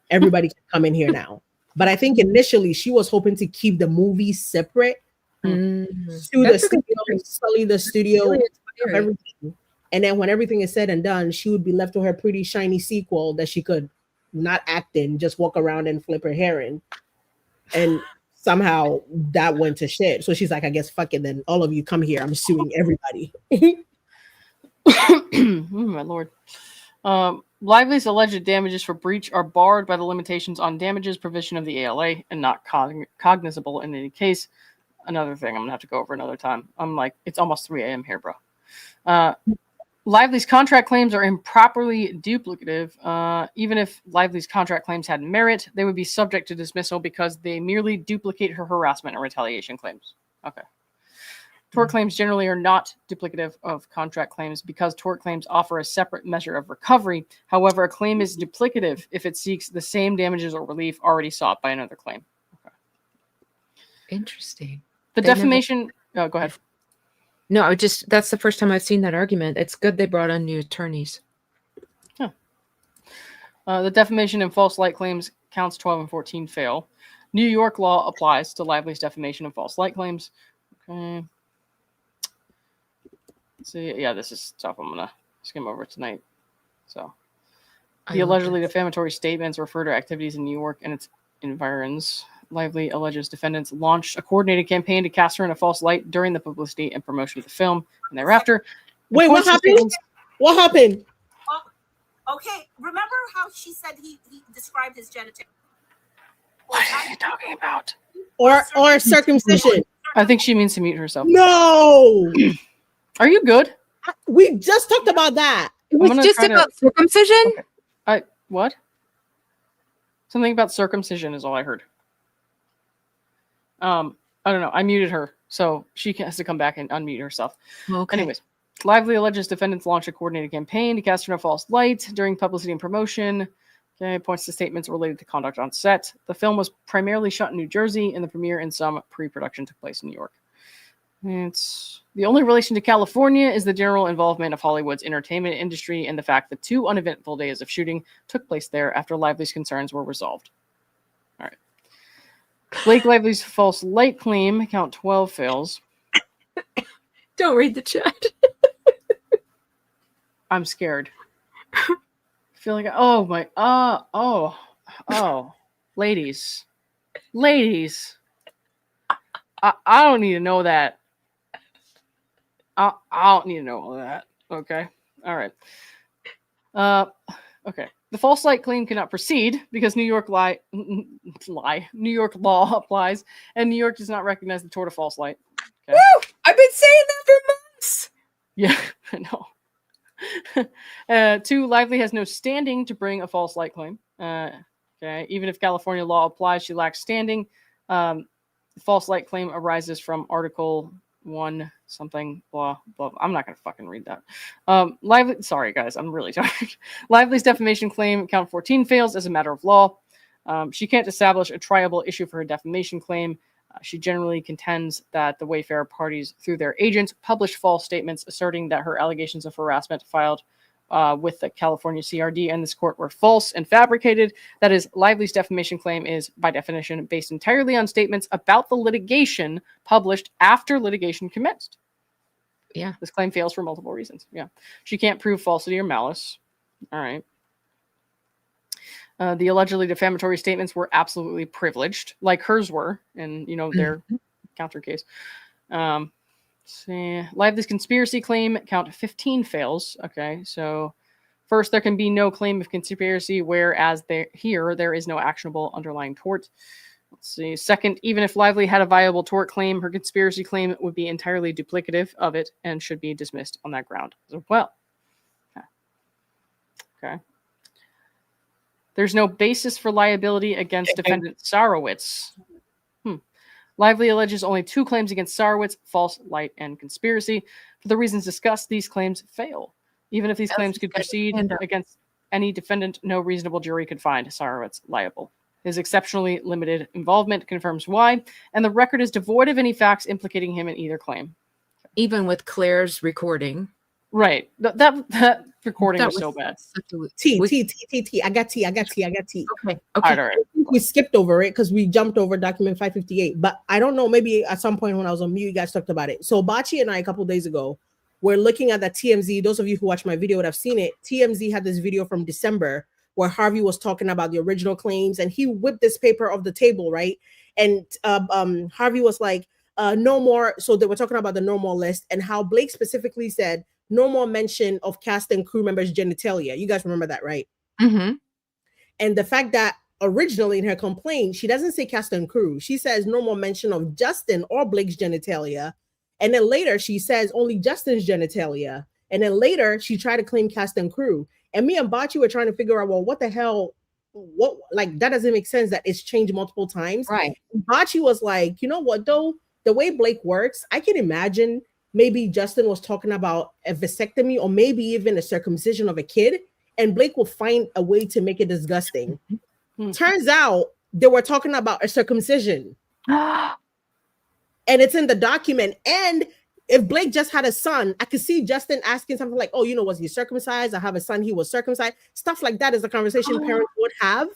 Everybody can come in here now. But I think initially she was hoping to keep the movie separate, sue the studio, sully the studio, everything. And then when everything is said and done, she would be left with her pretty shiny sequel that she could not act in, just walk around and flip her hair in. And somehow that went to shit. So she's like, I guess fuck it, then all of you come here. I'm suing everybody. Oh, my lord. Lively's alleged damages for breach are barred by the limitations on damages provision of the ALA and not cognizable in any case. Another thing I'm going to have to go over another time. I'm like, it's almost 3 a.m. here, bro. Lively's contract claims are improperly duplicative. Even if Lively's contract claims had merit, they would be subject to dismissal because they merely duplicate her harassment or retaliation claims. Okay. Tort claims generally are not duplicative of contract claims because tort claims offer a separate measure of recovery. However, a claim is duplicative if it seeks the same damages or relief already sought by another claim. Okay. Interesting. The defamation... Oh, go ahead. No, that's the first time I've seen that argument. It's good they brought on new attorneys. Yeah. The defamation and false light claims counts 12 and 14 fail. New York law applies to Lively's defamation and false light claims. Okay. So yeah, this is stuff I'm gonna skim over tonight. So the allegedly defamatory statements refer to activities in New York and its environs. Lively alleges defendants launched a coordinated campaign to cast her in a false light during the publicity and promotion of the film, and thereafter. Wait, what happened? What happened? Okay, remember how she said he described his genitalia? What are you talking about? Or circumcision? I think she means to mute herself. No. Are you good? We just talked about that. It was just about circumcision. Okay. What? Something about circumcision is all I heard. I don't know. I muted her, so she has to come back and unmute herself. Okay. Anyways, Lively alleges defendants launched a coordinated campaign to cast her in a false light during publicity and promotion. Okay, points to statements related to conduct on set. The film was primarily shot in New Jersey, and the premiere and some pre-production took place in New York. It's the only relation to California is the general involvement of Hollywood's entertainment industry and the fact that 2 uneventful days of shooting took place there after Lively's concerns were resolved. All right. Blake Lively's false light claim, count 12 fails. Don't read the chat. I'm scared. I feel like, oh, ladies. I don't need to know that. I don't need to know all that. Okay. All right. Okay. The false light claim cannot proceed because New York law applies, and New York does not recognize the tort of false light. Okay? Woo! I've been saying that for months. Yeah, I know. 2, Lively has no standing to bring a false light claim. Okay. Even if California law applies, she lacks standing. The false light claim arises from Article 1 something blah blah. I'm not gonna fucking read that. Lively, sorry guys, I'm really tired. Lively's defamation claim, count 14 fails as a matter of law. She can't establish a triable issue for her defamation claim. She generally contends that the Wayfarer parties, through their agents, published false statements asserting that her allegations of harassment filed with the California CRD and this court were false and fabricated. That is, Lively's defamation claim is, by definition, based entirely on statements about the litigation published after litigation commenced. Yeah. This claim fails for multiple reasons. Yeah. She can't prove falsity or malice. All right. The allegedly defamatory statements were absolutely privileged, like hers were, in their counter case. See, Lively's conspiracy claim, count 15 fails. Okay, so first, there can be no claim of conspiracy, whereas there is no actionable underlying tort. Let's see. Second, even if Lively had a viable tort claim, her conspiracy claim would be entirely duplicative of it and should be dismissed on that ground as well. Okay. There's no basis for liability against defendant Sarowitz. Lively alleges only 2 claims against Sarowitz, false light and conspiracy. For the reasons discussed, these claims fail. Even if these claims could proceed against any defendant, no reasonable jury could find Sarowitz liable. His exceptionally limited involvement confirms why, and the record is devoid of any facts implicating him in either claim. Even with Claire's recording. Right. That recording was so bad. T. I got T. Okay. All right. I think we skipped over it because we jumped over document 558. But I don't know, maybe at some point when I was on mute, you guys talked about it. So Bachi and I, a couple of days ago, were looking at the TMZ. Those of you who watched my video would have seen it. TMZ had this video from December where Harvey was talking about the original claims, and he whipped this paper off the table, right? And Harvey was like, no more. So they were talking about the no more list and how Blake specifically said, no more mention of cast and crew members' genitalia. You guys remember that, right? Mm-hmm. And the fact that originally in her complaint, she doesn't say cast and crew. She says no more mention of Justin or Blake's genitalia. And then later she says only Justin's genitalia. And then later she tried to claim cast and crew. And me and Bachi were trying to figure out, well, what the hell? What, like, that doesn't make sense that it's changed multiple times. Right. And Bachi was like, you know what, though? The way Blake works, I can imagine maybe Justin was talking about a vasectomy or maybe even a circumcision of a kid, and Blake will find a way to make it disgusting. Turns out they were talking about a circumcision. And it's in the document. And if Blake just had a son, I could see Justin asking something like, oh, was he circumcised? I have a son, he was circumcised. Stuff like that is a conversation parents would have.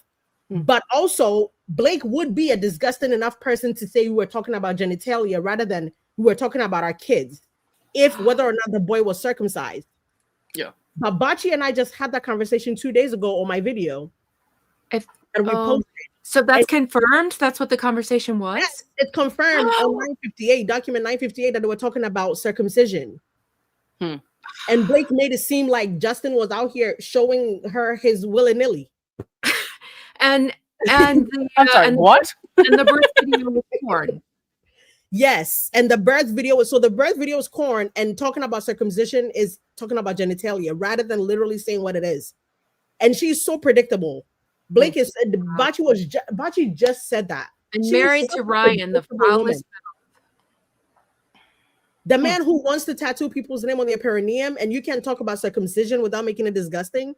But also, Blake would be a disgusting enough person to say we were talking about genitalia rather than we were talking about our kids, if whether or not the boy was circumcised. Yeah. But Bachi and I just had that conversation 2 days ago on my video. And we posted. So that's confirmed? That's what the conversation was? Yes, it's confirmed on 958, document 958, that they were talking about circumcision. And Blake made it seem like Justin was out here showing her his willy-nilly. And the, I'm sorry, what? And the birth video was porn. Yes, and the birth video was so the birth video is corn, and talking about circumcision is talking about genitalia rather than literally saying what it is. And she's so predictable. Blake is Bachi just said that. And She is married such to a Ryan, the predictable woman. foulest. The man who wants to tattoo people's name on their perineum, and you can't talk about circumcision without making it disgusting.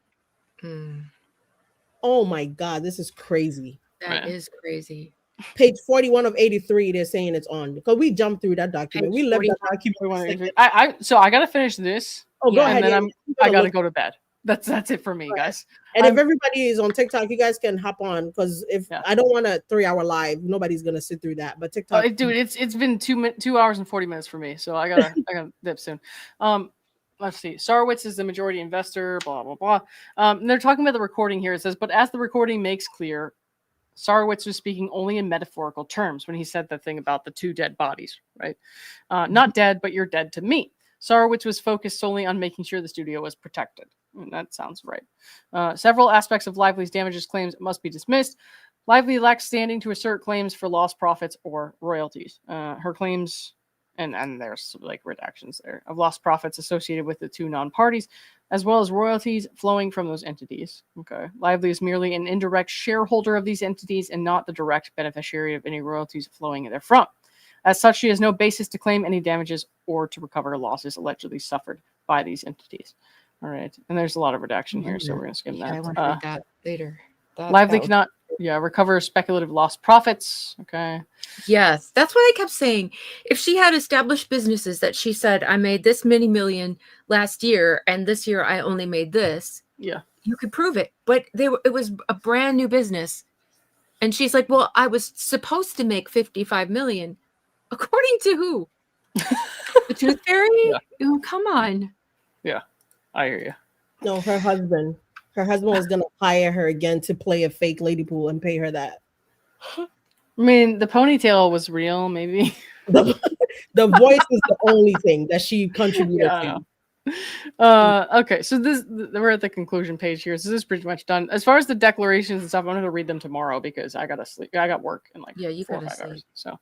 Oh my God, this is crazy. That is crazy. Page 41 of 83, they're saying it's on because we jumped through that document. We left that document. So I gotta finish this. Oh, go ahead. And then Yeah, I gotta go to bed. That's it for me, guys. And if everybody is on TikTok, you guys can hop on because if I don't want a 3-hour live, nobody's gonna sit through that. But TikTok, dude, it's been 2 hours and 40 minutes for me, so I gotta dip soon. Let's see. Sarwitz is the majority investor. Blah blah blah. And they're talking about the recording here. It says, but as the recording makes clear, Sarwitz was speaking only in metaphorical terms when he said that thing about the 2 dead bodies, right? Not dead, but you're dead to me. Sarwitz was focused solely on making sure the studio was protected. And that sounds right. Several aspects of Lively's damages claims must be dismissed. Lively lacks standing to assert claims for lost profits or royalties. Her claims, and there's like redactions there, of lost profits associated with the 2 non-parties, as well as royalties flowing from those entities. Okay. Lively is merely an indirect shareholder of these entities and not the direct beneficiary of any royalties flowing therefrom. As such, she has no basis to claim any damages or to recover losses allegedly suffered by these entities. All right. And there's a lot of redaction here, so we're going to skim that. I want to read that later. Lively cannot recover speculative lost profits. Okay. Yes, that's what I kept saying. If she had established businesses that she said, I made this many million last year, and this year I only made this. Yeah. You could prove it. But it was a brand new business. And she's like, well, I was supposed to make 55 million. According to who? The Tooth Fairy? Yeah. Oh, come on. Yeah, I hear you. No, her husband. Her husband was gonna hire her again to play a fake lady pool and pay her that. I mean, the ponytail was real, maybe. The voice is the only thing that she contributed to. Okay, so we're at the conclusion page here. So this is pretty much done. As far as the declarations and stuff, I'm going to read them tomorrow because I gotta sleep. I got work in like 4 or 5 hours. So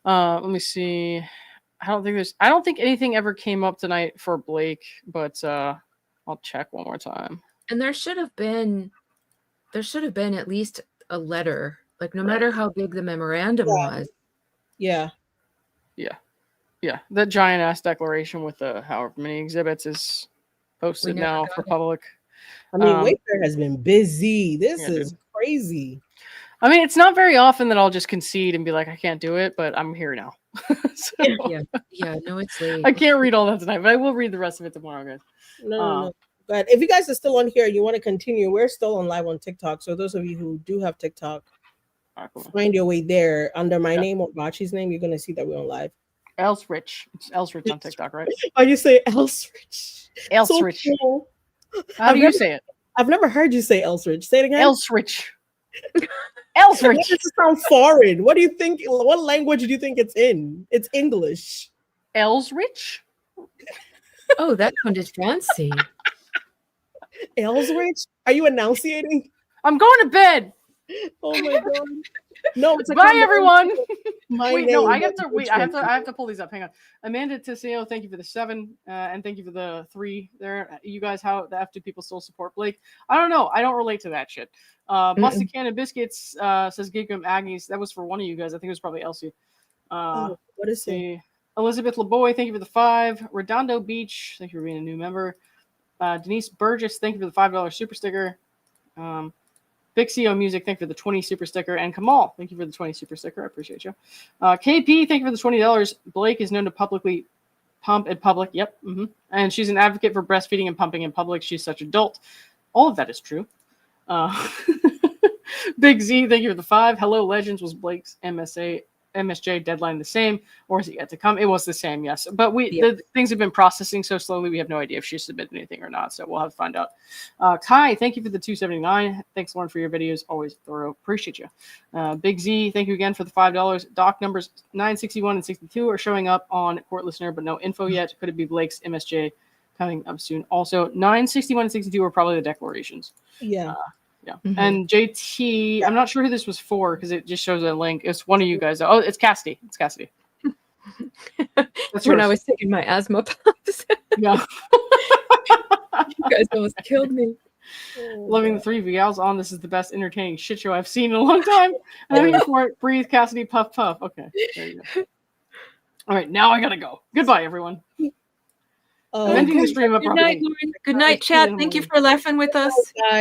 let me see. I don't think anything ever came up tonight for Blake, but I'll check one more time. And there should have been at least a letter, like no matter how big the memorandum was. Yeah. The giant ass declaration with the however many exhibits is posted now for public. I mean, Wayfair has been busy. This is crazy. I mean, it's not very often that I'll just concede and be like, I can't do it, but I'm here now. No, it's late. I can't read all that tonight, but I will read the rest of it tomorrow, guys. No. But if you guys are still on here and you want to continue, we're still on live on TikTok. So those of you who do have TikTok, find your way there under my name or Bachi's name. You're gonna see that we're on live. Elsrich. It's Elsrich on TikTok, right? Oh, you say Elsrich. Elsrich. So cool. How do you say it? I've never heard you say Elsrich. Say it again. Elsrich. Elsrich. It just sounds foreign. What do you think? What language do you think it's in? It's English. Elsrich. Oh, that sounded fancy. Elsrich? Are you enunciating? I'm going to bed. Oh my god. No, it's bye everyone. I have to pull these up. Hang on. Amanda Tiseo, thank you for the 7, and thank you for the 3 there. You guys, how the F do people still support Blake? I don't know. I don't relate to that shit. Busted Can of Biscuits says Giggum Agnes. That was for one of you guys. I think it was probably Elsie. What is it? Elizabeth LeBoy, thank you for the 5. Redondo Beach, thank you for being a new member. Denise Burgess, thank you for the $5 super sticker. Big CO Music, thank you for the 20 super sticker. And Kamal, thank you for the 20 super sticker. I appreciate you. KP, thank you for the $20. Blake is known to publicly pump in public. Yep. And she's an advocate for breastfeeding and pumping in public. She's such an adult. All of that is true. Big Z, thank you for the 5. Hello Legends was Blake's MSJ deadline the same, or is it yet to come? It was the same, yes. But the things have been processing so slowly, we have no idea if she submitted anything or not. So we'll have to find out. Kai, thank you for the 279. Thanks, Lauren, for your videos. Always thorough. Appreciate you. Big Z, thank you again for the $5. Doc numbers 961 and 62 are showing up on Court Listener, but no info yet. Could it be Blake's MSJ coming up soon? Also, 961 and 62 are probably the declarations. Yeah. And JT, I'm not sure who this was for because it just shows a link. It's one of you guys. Oh, it's Cassidy. That's when I yours. was taking my asthma puffs. Yeah. You guys almost killed me. Loving the three of you gals on. This is the best entertaining shit show I've seen in a long time. And I'm here for it. Breathe, Cassidy, puff, puff. Okay. There you go. All right, now I gotta go. Goodbye, everyone. I'm ending the stream Good night, abruptly. Lauren. Good night, chat. Thank you for laughing with us. Bye.